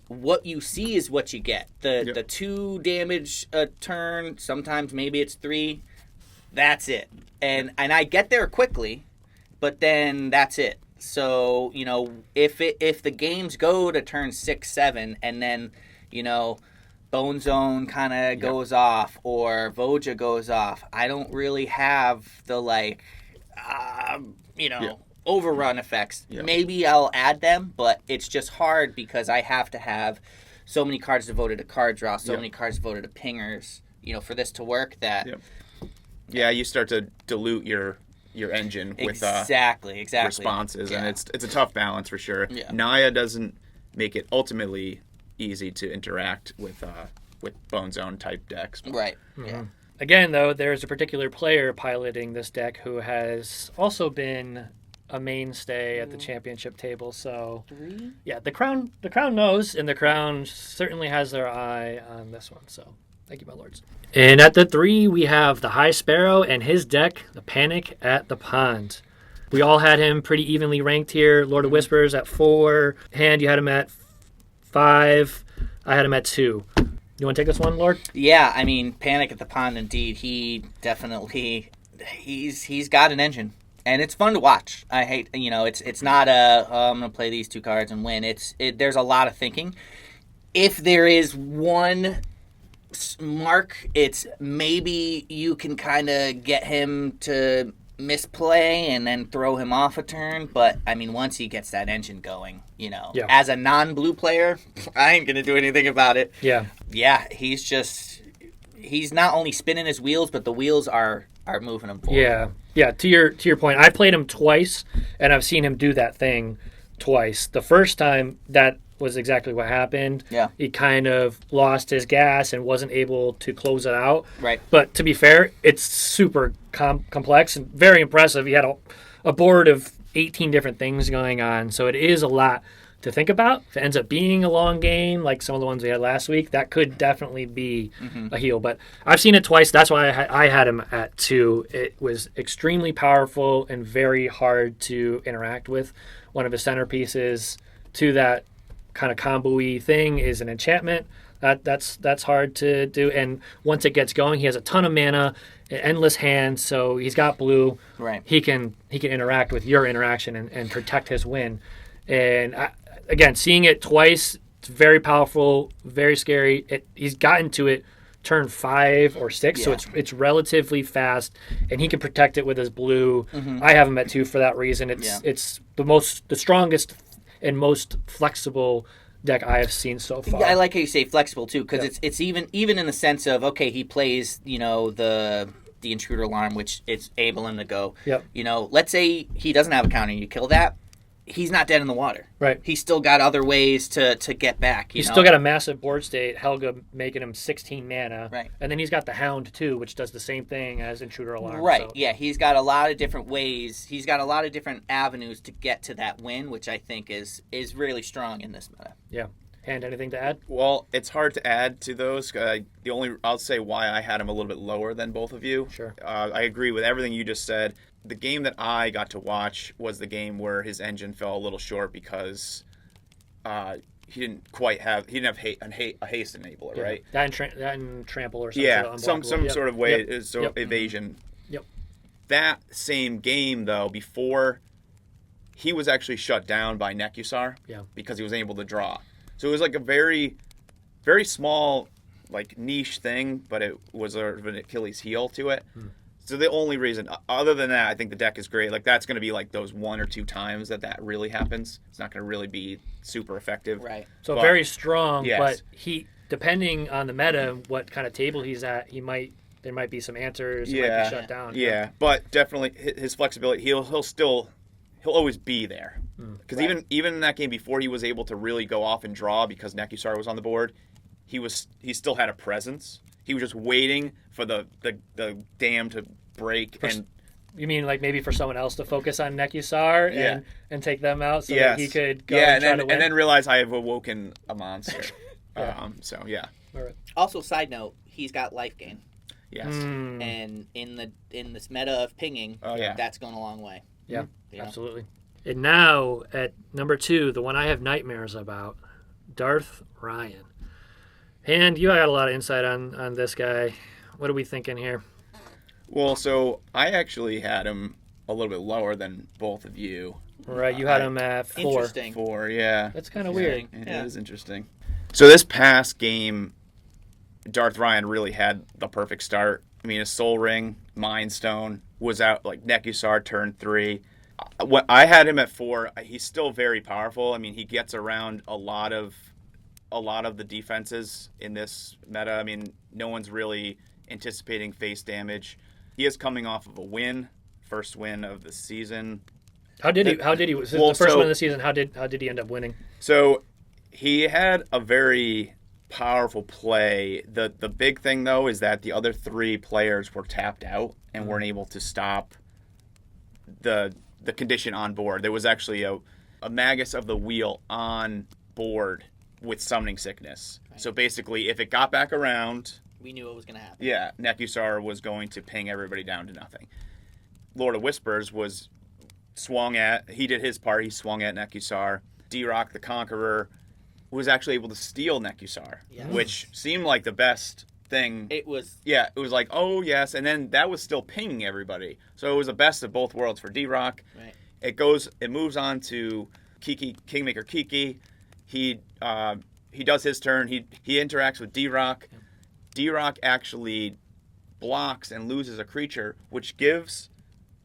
what you see is what you get. The 2 damage a turn, sometimes maybe it's 3. That's it, and I get there quickly, but then that's it. So, if the games go to turn 6, 7, and then, Bone Zone kind of goes off or Voja goes off, I don't really have the, Yeah. overrun effects. Yeah. Maybe I'll add them, but it's just hard because I have to have so many cards devoted to card draw, so Yeah. many cards devoted to pingers, for this to work. That Yeah, you start to dilute your engine with exactly responses, Yeah. and it's a tough balance for sure. Yeah. Naya doesn't make it ultimately easy to interact with Bone Zone type decks. right. Mm-hmm. Yeah. Again, though, there's a particular player piloting this deck who has also been a mainstay at the championship table. So, yeah, the crown knows, and the crown certainly has their eye on this one. So, thank you, my lords. And at the 3, we have the High Sparrow and his deck, the Panic at the Pond. We all had him pretty evenly ranked here. Lord of Whispers at 4. Hand, you had him at 5. I had him at 2. You want to take this one, Lord? Yeah, I mean, Panic at the Pond, indeed. He definitely, he's got an engine. And it's fun to watch. I hate, it's not I'm going to play these 2 cards and win. There's a lot of thinking. If there is one mark, it's maybe you can kind of get him to misplay and then throw him off a turn. But, I mean, once he gets that engine going, as a non-blue player, I ain't going to do anything about it. Yeah. Yeah, he's not only spinning his wheels, but the wheels are moving him forward. Yeah. To your point, I played him twice, and I've seen him do that thing twice. The first time, that was exactly what happened. Yeah. He kind of lost his gas and wasn't able to close it out. Right. But to be fair, it's super complex and very impressive. He had a board of 18 different things going on, so it is a lot to think about. If it ends up being a long game, like some of the ones we had last week, that could definitely be a heal. But I've seen it twice. That's why I had him at 2. It was extremely powerful and very hard to interact with. One of his centerpieces to that kind of combo-y thing is an enchantment. That's hard to do. And once it gets going, he has a ton of mana, an endless hand, so he's got blue. Right. He can interact with your interaction and protect his win. And again, seeing it twice, it's very powerful, very scary. He's gotten to it turn 5 or 6, so it's relatively fast, and he can protect it with his blue. I have him at 2 for that reason. It's the strongest and most flexible deck I have seen so far. I like how you say flexible too, because it's even in the sense of, okay, he plays the intruder alarm, which it's able him to go. Yep. Let's say he doesn't have a counter, and you kill that. He's not dead in the water. Right. He's still got other ways to get back. He's still got a massive board state, Helga making him 16 mana. Right. And then he's got the Hound, too, which does the same thing as Intruder Alarm. Right, So. yeah. He's got a lot of different ways. He's got a lot of different avenues to get to that win, which I think is really strong in this meta. Yeah. Hand, anything to add? Well, it's hard to add to those. I'll say why I had him a little bit lower than both of you. Sure. I agree with everything you just said. The game that I got to watch was the game where his engine fell a little short because he didn't have a haste enabler, right? That and trample or something. Yeah, some Yep. sort of way, Yep. so evasion. Yep. That same game though, before he was actually shut down by Nekusar, because he was able to draw. So it was like a very, very small, like niche thing, but it was an Achilles heel to it. So the only reason, other than that, I think the deck is great. Like that's going to be like those 1 or 2 times that really happens. It's not going to really be super effective. Right. So But- very strong, yes. but he, depending on the meta, what kind of table he's at, there might be some answers. He might be shut down. Yeah, but definitely his flexibility. He'll always be there. Because even in that game before he was able to really go off and draw because Nekusar was on the board, he still had a presence. He was just waiting for the dam to break. And You mean like maybe for someone else to focus on Nekusar and take them out so that he could go and try to win? and then realize I have awoken a monster. So yeah. All right. Also, side note, he's got life gain, Yes. and in this meta of pinging, that's going a long way. Yeah, You know? absolutely. And now at number 2, the one I have nightmares about, Darth Ryan. And you got a lot of insight on this guy. What are we thinking here? Well, so I actually had him a little bit lower than both of you. Right, you had him at 4. Interesting. 4, yeah. That's kind of weird. It Yeah. is interesting. So this past game, Darth Ryan really had the perfect start. I mean, a Soul Ring, Mind Stone was out, like Nekusar turn 3. I had him at 4. He's still very powerful. I mean, he gets around a lot of the defenses in this meta. I mean, no one's really anticipating face damage. He is coming off of a win, first win of the season. How did he? Was this the first one of the season? How did he end up winning? So he had a very powerful play. The big thing though is that the other 3 players were tapped out and weren't able to stop the condition on board. There was actually a Magus of the Wheel on board with Summoning Sickness. Right. So basically, if it got back around, we knew it was going to happen. Yeah, Nekusar was going to ping everybody down to nothing. Lord of Whispers was swung at. He did his part. He swung at Nekusar. D-Rock the Conqueror was actually able to steal Nekusar, which seemed like the best thing. It was. Yeah, it was like, oh, yes. And then that was still pinging everybody. So it was the best of both worlds for D-Rock. Right. It moves on to Kingmaker Kiki. He does his turn. He interacts with D-Rock. D-Rock actually blocks and loses a creature, which gives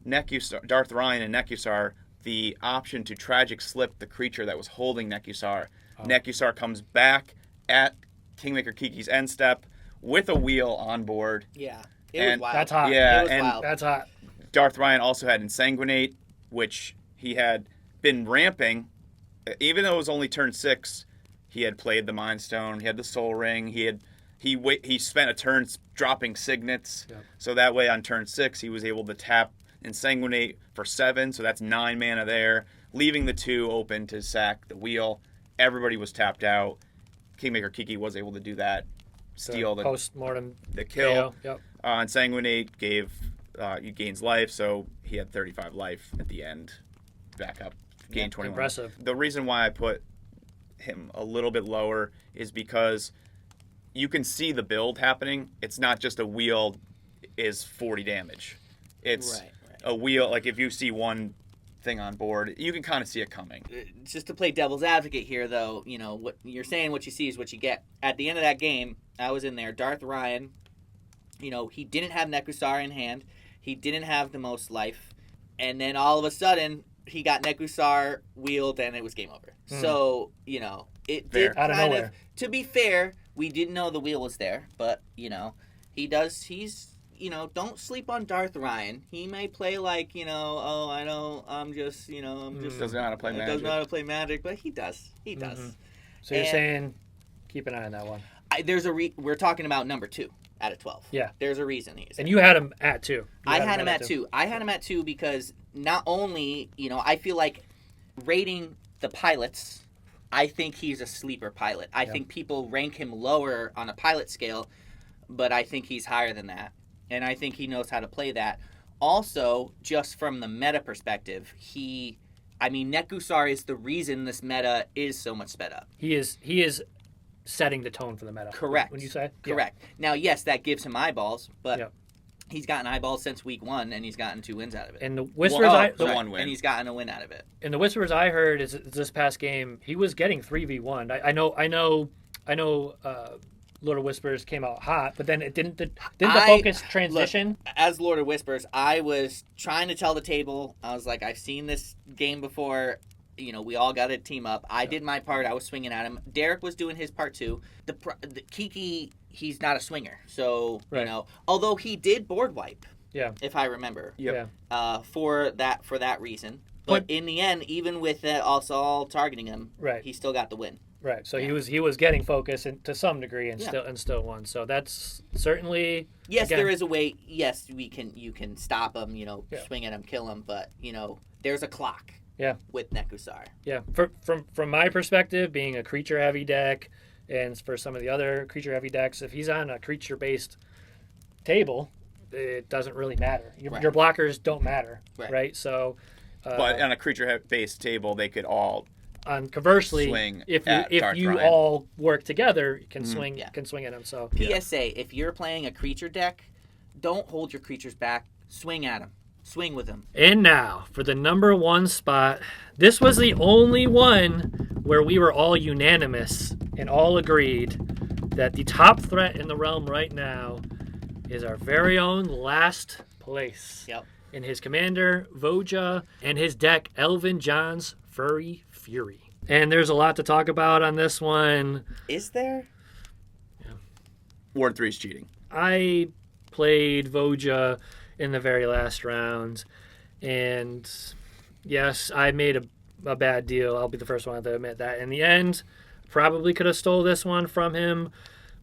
Darth Ryan and Nekusar the option to tragic slip the creature that was holding Nekusar. Oh. Nekusar comes back at Kingmaker Kiki's end step with a wheel on board. Yeah, it was wild. That's hot. Yeah, it was wild. That's hot. Darth Ryan also had Insanguinate, which he had been ramping. Even though it was only turn 6, he had played the Mind Stone. He had the Soul Ring. He spent a turn dropping Signets. Yep. So that way on turn 6, he was able to tap Insanguinate for 7. So that's 9 mana there, leaving the 2 open to sack the wheel. Everybody was tapped out. Kingmaker Kiki was able to do that, steal the post-mortem the kill. Yep. Insanguinate he gains life, so he had 35 life at the end. Back up, gain 21. Impressive. The reason why I put him a little bit lower is because you can see the build happening. It's not just a wheel is 40 damage. It's a wheel, like if you see one thing on board, you can kind of see it coming. Just to play devil's advocate here, though, you know, what you're saying, what you see is what you get. At the end of that game, I was in there, Darth Ryan, you know, he didn't have Nekusar in hand. He didn't have the most life. And then all of a sudden, he got Nekusar wheeled and it was game over. So, you know, it did out of kind nowhere. of, to be fair, we didn't know the wheel was there, but, you know, he's, you know, don't sleep on Darth Ryan. He may play like, you know, doesn't know how to play Magic. Doesn't know how to play Magic, but he does. He does. Mm-hmm. So you're saying keep an eye on that one. We're talking about number 2 out of 12. Yeah. There's a reason he's there. And you had him at 2. I had him at 2. I had him at 2 because not only, you know, I feel like rating the pilots, I think he's a sleeper pilot. I think people rank him lower on a pilot scale, but I think he's higher than that. And I think he knows how to play that. Also, just from the meta perspective, Nekusar is the reason this meta is so much sped up. He is setting the tone for the meta. Correct. When you say? Correct. Yeah. Now, yes, that gives him eyeballs, but he's gotten eyeballs since week 1, and he's gotten 2 wins out of it. And the whispers, one win, and he's gotten a win out of it. And the whispers I heard is this past game, he was getting 3v1. I know. Lord of Whispers came out hot, but then it didn't the focus transition? Look, as Lord of Whispers, I was trying to tell the table. I was like, I've seen this game before. You know, we all got to team up. I did my part. I was swinging at him. Derek was doing his part too. The Kiki, he's not a swinger, so you know. Although he did board wipe, if I remember, for that reason. But in the end, even with that, also all targeting him, he still got the win. Right, so he was getting focus to some degree and still won. So that's certainly there is a way. Yes, you can stop him. You know, swing at him, kill him. But you know, there's a clock. Yeah. With Nekusar. Yeah, from my perspective, being a creature heavy deck, and for some of the other creature heavy decks, if he's on a creature based table, it doesn't really matter. Your blockers don't matter, right? So, but on a creature based table, they could all. Conversely, if you all work together, you can swing at him. So PSA: if you're playing a creature deck, don't hold your creatures back. Swing at him. Swing with him. And now for the number 1 spot. This was the only one where we were all unanimous and all agreed that the top threat in the realm right now is our very own last place. Yep. In his commander, Voja, and his deck, Elvin John's Furry Fury. And there's a lot to talk about on this one. Is there? Ward 3 is cheating. I played Voja in the very last round, and yes, I made a bad deal. I'll be the first one to admit that. In the end, probably could have stole this one from him,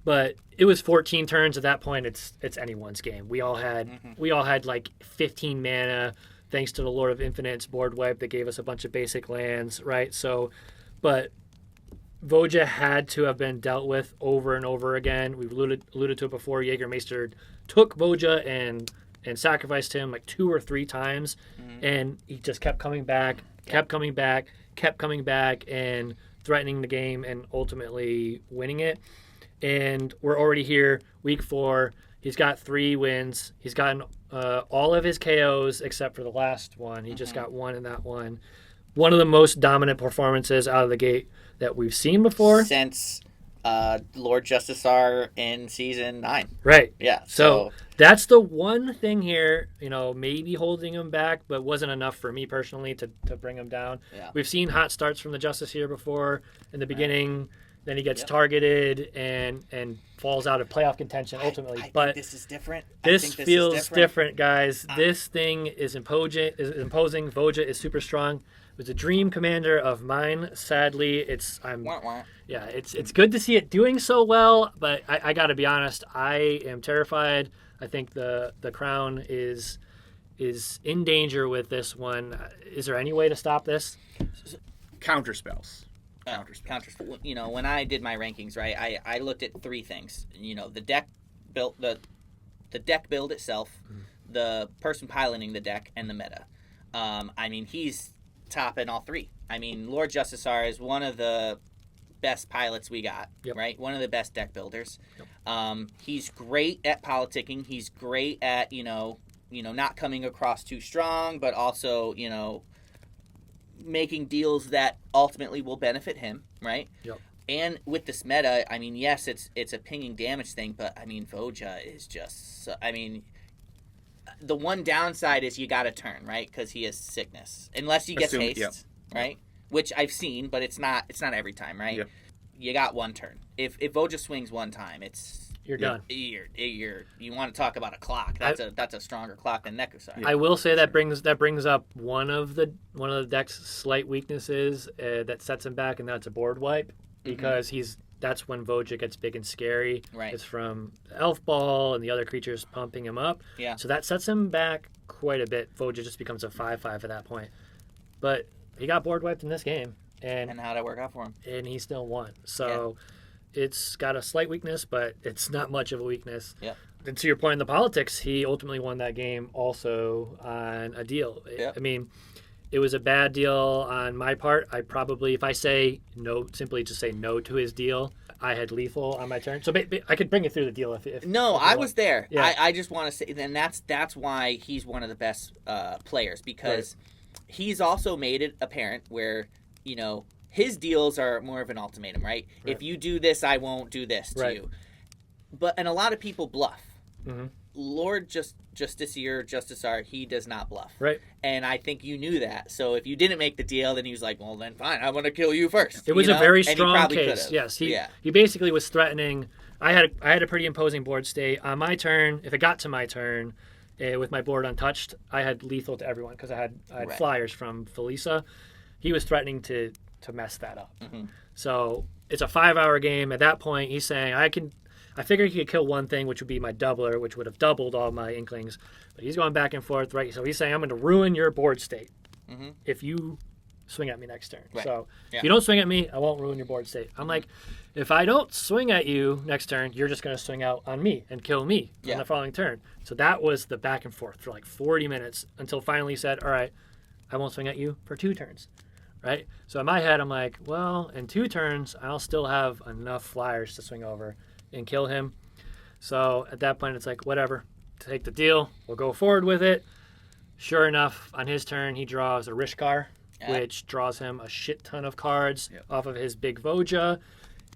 but it was 14 turns at that point. It's anyone's game. We all had like 15 mana thanks to the Lord of Infinites board wipe that gave us a bunch of basic lands, right? So, but Voja had to have been dealt with over and over again. We've alluded to it before. Jägermeister took Voja and sacrificed him like 2 or 3 times, and he just kept coming back, kept coming back, and threatening the game and ultimately winning it. And we're already here, week 4. He's got 3 wins. He's gotten all of his KOs except for the last one. He just got 1 in that one. One of the most dominant performances out of the gate that we've seen before. Since Lord Justicar in season 9. Right. Yeah. So that's the one thing here, maybe holding him back, but wasn't enough for me personally to bring him down. Yeah. We've seen hot starts from the Justice here before in the beginning. Then he gets targeted and falls out of playoff contention ultimately. I but think this is different. this feels different, guys. This thing is imposing. Voja is super strong. It was a dream commander of mine. Sadly, it's good to see it doing so well, but I got to be honest. I am terrified. I think the crown is in danger with this one. Is there any way to stop this? Counter spells. When I did my rankings, right, I looked at 3 things. The deck build, the deck build itself, the person piloting the deck, and the meta. He's top in all 3. Lord Justicar is one of the best pilots we got, right? One of the best deck builders. He's great at politicking. He's great at not coming across too strong, but also making deals that ultimately will benefit him, right? Yep. And with this meta, yes, it's a pinging damage thing, but Voja is just the one downside is you got to turn, right? Because he has sickness, unless he gets haste, right? Which I've seen, but it's not every time, right? Yep. You got 1 turn. If Voja swings 1 time, you're done. You want to talk about a clock? That's a stronger clock than Necrosar. I will say that brings up one of the deck's slight weaknesses that sets him back, and that's a board wipe, because that's when Voja gets big and scary. Right. It's from the Elf Ball and the other creatures pumping him up. Yeah. So that sets him back quite a bit. Voja just becomes a 5/5 at that point. But he got board wiped in this game, and how'd it work out for him? And he still won. So. Yeah. It's got a slight weakness, but it's not much of a weakness. Yeah. And to your point in the politics, he ultimately won that game also on a deal. Yeah. It was a bad deal on my part. I probably, if I say no, simply just say no to his deal, I had lethal on my turn. So I could bring it through the deal if No, I was there. Yeah. I just want to say, and that's why he's one of the best players, because he's also made it apparent where, his deals are more of an ultimatum, right? If you do this, I won't do this to you. And a lot of people bluff. Mm-hmm. Lord Justicar, he does not bluff. Right. And I think you knew that. So if you didn't make the deal, then he was like, well, then fine, I'm going to kill you first. It was a very strong case. Could've. Yes. He basically was threatening. I had a pretty imposing board state. On my turn, if it got to my turn, with my board untouched, I had lethal to everyone because I had flyers from Felisa. He was threatening to mess that up. Mm-hmm. So it's a 5-hour game. At that point, he's saying, I figured he could kill one thing, which would be my doubler, which would have doubled all my Inklings. But he's going back and forth, right? So he's saying, I'm going to ruin your board state if you swing at me next turn. Right. So if you don't swing at me, I won't ruin your board state. I'm like, if I don't swing at you next turn, you're just going to swing out on me and kill me on the following turn. So that was the back and forth for like 40 minutes until finally he said, all right, I won't swing at you for 2 turns. Right? So in my head, I'm like, well, in 2 turns, I'll still have enough flyers to swing over and kill him. So at that point, it's like, whatever. Take the deal. We'll go forward with it. Sure enough, on his turn, he draws a Rishkar, which draws him a shit ton of cards off of his big Voja.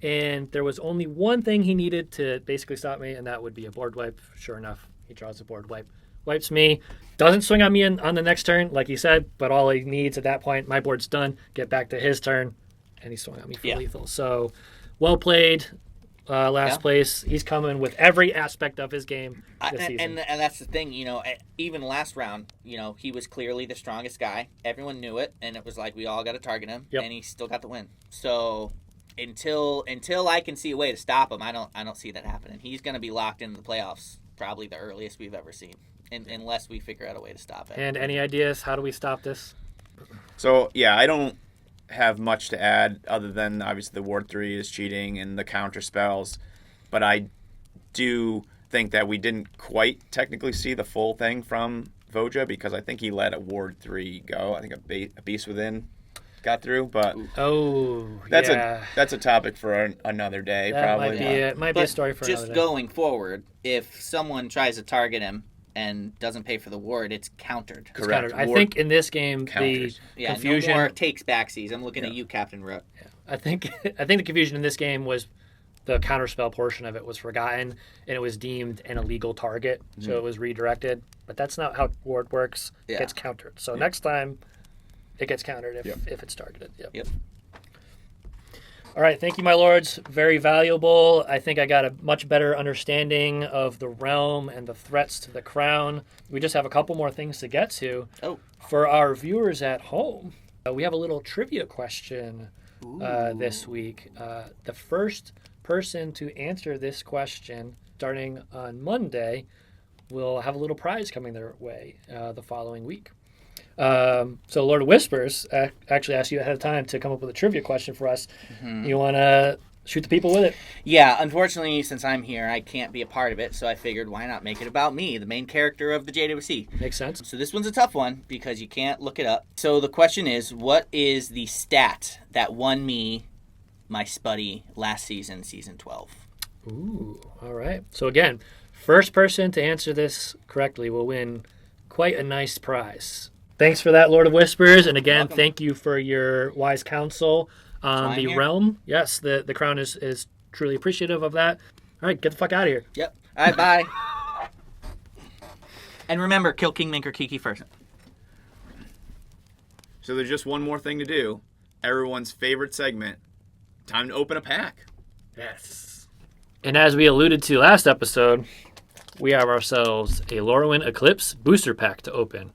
And there was only one thing he needed to basically stop me, and that would be a board wipe. Sure enough, he draws a board wipe. Wipes me. Doesn't swing on me on the next turn, like he said, but all he needs at that point, my board's done, get back to his turn, and he swung on me for lethal. So, well played. Last place. He's coming with every aspect of his game this season. And that's the thing, even last round, he was clearly the strongest guy. Everyone knew it, and it was like we all got to target him, and he still got the win. So until I can see a way to stop him, I don't see that happening. He's going to be locked into the playoffs, probably the earliest we've ever seen, unless we figure out a way to stop it. And any ideas? How do we stop this? So, yeah, I don't have much to add other than obviously the Ward 3 is cheating and the counter spells. But I do think that we didn't quite technically see the full thing from Voja because I think he let a Ward 3 go. I think a Beast Within got through, but that's a topic for another day. That probably might be a story for another day. Just going forward, if someone tries to target him and doesn't pay for the ward, it's countered. Correct. I think in this game counters. The confusion no more takes backsies. I'm looking at you, Captain Rook. Yeah. I think the confusion in this game was the counterspell portion of it was forgotten and it was deemed an illegal target, so it was redirected. But that's not how ward works. It gets countered. So next time it gets countered if it's targeted. Yep. All right, thank you, my lords. Very valuable. I think I got a much better understanding of the realm and the threats to the crown. We just have a couple more things to get to. For our viewers at home, we have a little trivia question this week. The first person to answer this question, starting on Monday, will have a little prize coming their way the following week. So Lord of Whispers actually asked you ahead of time to come up with a trivia question for us. You want to shoot the people with it? Yeah, unfortunately, since I'm here, I can't be a part of it, so I figured why not make it about me, the main character of the JWC. Makes sense. So this one's a tough one because you can't look it up. So the question is, what is the stat that won me my Spuddy last season, season 12? Ooh, all right. So again, first person to answer this correctly will win quite a nice prize. Thanks for that, Lord of Whispers. And again, thank you for your wise counsel on the realm. Yes, the crown is truly appreciative of that. All right, get the fuck out of here. Yep. All right, bye. And remember, kill Kingmaker Kiki first. So there's just one more thing to do. Everyone's favorite segment. Time to open a pack. Yes. And as we alluded to last episode, we have ourselves a Lorwyn Eclipse booster pack to open.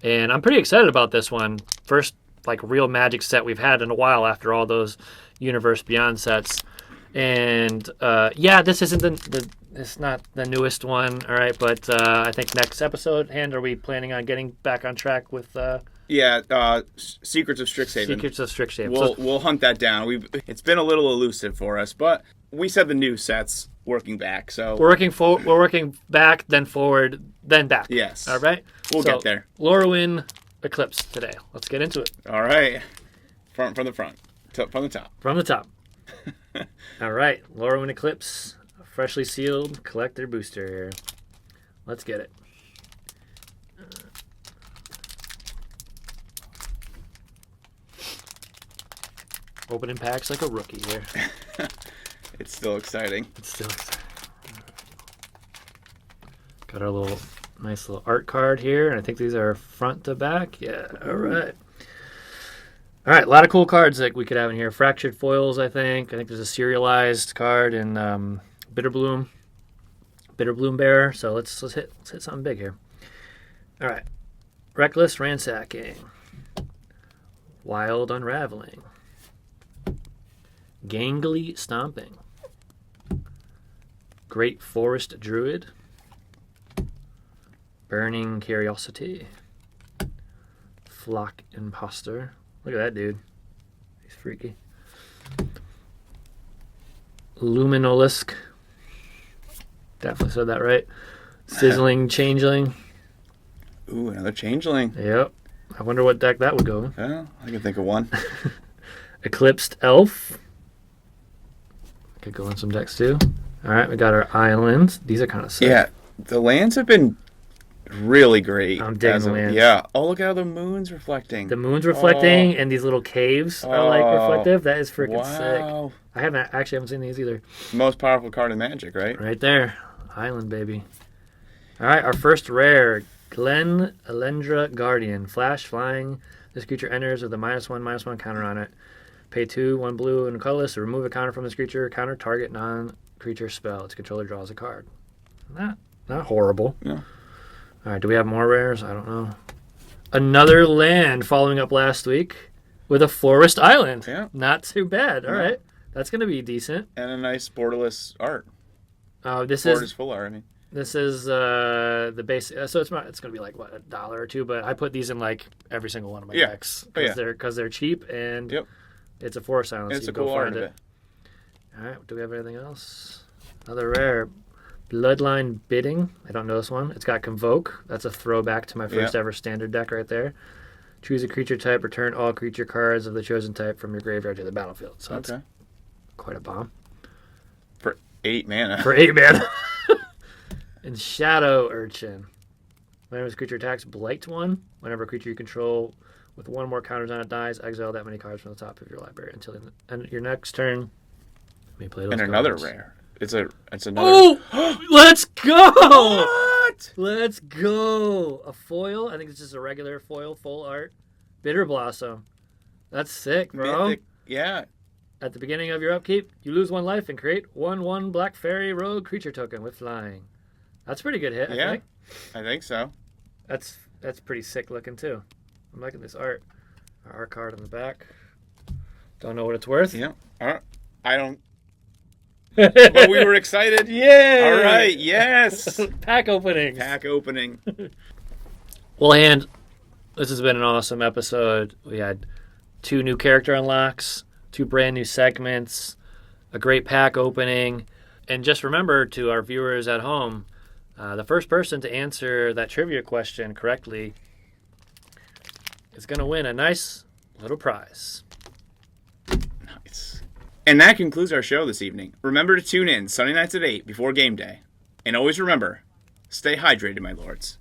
And I'm pretty excited about this one. First, real Magic set we've had in a while after all those Universe Beyond sets. And, this isn't it's not the newest one, all right? But I think next episode, are we planning on getting back on track with... Secrets of Strixhaven. Secrets of Strixhaven. We'll hunt that down. It's been a little elusive for us, but we said the new set's working back. So we're working back, then forward, then back. Yes. All right. We'll get there. Lorwyn Eclipse today. Let's get into it. All right. From the front. From the top. From the top. All right. Lorwyn Eclipse, freshly sealed collector booster. Let's get it. Opening packs like a rookie here. It's still exciting. Got our nice little art card here, and I think these are front to back. Yeah, all right. All right, a lot of cool cards that we could have in here. Fractured Foils, I think. There's a serialized card in Bitterbloom Bearer. So let's hit something big here. All right. Reckless Ransacking. Wild Unraveling. Gangly Stomping. Great Forest Druid. Burning Curiosity. Flock Imposter. Look at that dude. He's freaky. Luminolisk. Definitely said that right. Sizzling Changeling. Ooh, another Changeling. Yep. I wonder what deck that would go in. Well, I can think of one. Eclipsed Elf. Could go in some decks too. All right, we got our islands. These are kind of sick. Yeah, the lands have been really great. I'm digging as the of- lands. Yeah. Oh, look how the moon's reflecting. The moon's reflecting, and these little caves are like reflective. That is freaking sick. Wow. I haven't seen these either. Most powerful card in Magic, right? Right there, Island baby. All right, our first rare, Glen Elendra Guardian, flash flying. This creature enters with a -1/-1 counter on it. Pay 2, 1 blue and colorless to remove a counter from this creature. Counter target non-creature spell. Its controller draws a card. Not horrible. Yeah. All right, do we have more rares? I don't know. Another land following up last week with a Forest Island. Yeah. Not too bad. All Yeah. right. That's going to be decent. And a nice borderless art. This Board is is full art, I mean. This is the base. So it's going to be like what, $1 or $2, but I put these in like every single one of my Yeah. decks Oh, yeah. because they're cheap and Yep. it's a Forest Island. It's so a you go cool art find of it. it. All right. Do we have anything else? Another rare, Bloodline Bidding. I don't know this one. It's got Convoke. That's a throwback to my first ever standard deck right there. Choose a creature type. Return all creature cards of the chosen type from your graveyard to the battlefield. So that's Okay. quite a bomb. For 8 mana. For 8 mana. And Shadow Urchin. Whenever this creature attacks, blight 1. Whenever a creature you control with 1 more counters on it dies, exile that many cards from the top of your library until your next turn. Let me play those And another cards. rare. It's another. Oh! Let's go! What? Let's go! A foil. I think it's just a regular foil, full art. Bitter Blossom. That's sick, bro. Mythic. Yeah. At the beginning of your upkeep, you lose 1 life and create 1/1 Black Fairy Rogue creature token with flying. That's a pretty good hit, I Yeah. think. I think so. That's pretty sick looking too. I'm liking this art. Our art card on the back. Don't know what it's worth. Yeah. I don't. But we were excited. Yay! All right. Yes. Pack openings. Pack opening. Well, and this has been an awesome episode. We had 2 new character unlocks, 2 brand new segments, a great pack opening, and just remember to our viewers at home, the first person to answer that trivia question correctly is going to win a nice little prize. Nice. And that concludes our show this evening. Remember to tune in Sunday nights at 8 before game day. And always remember, stay hydrated, my lords.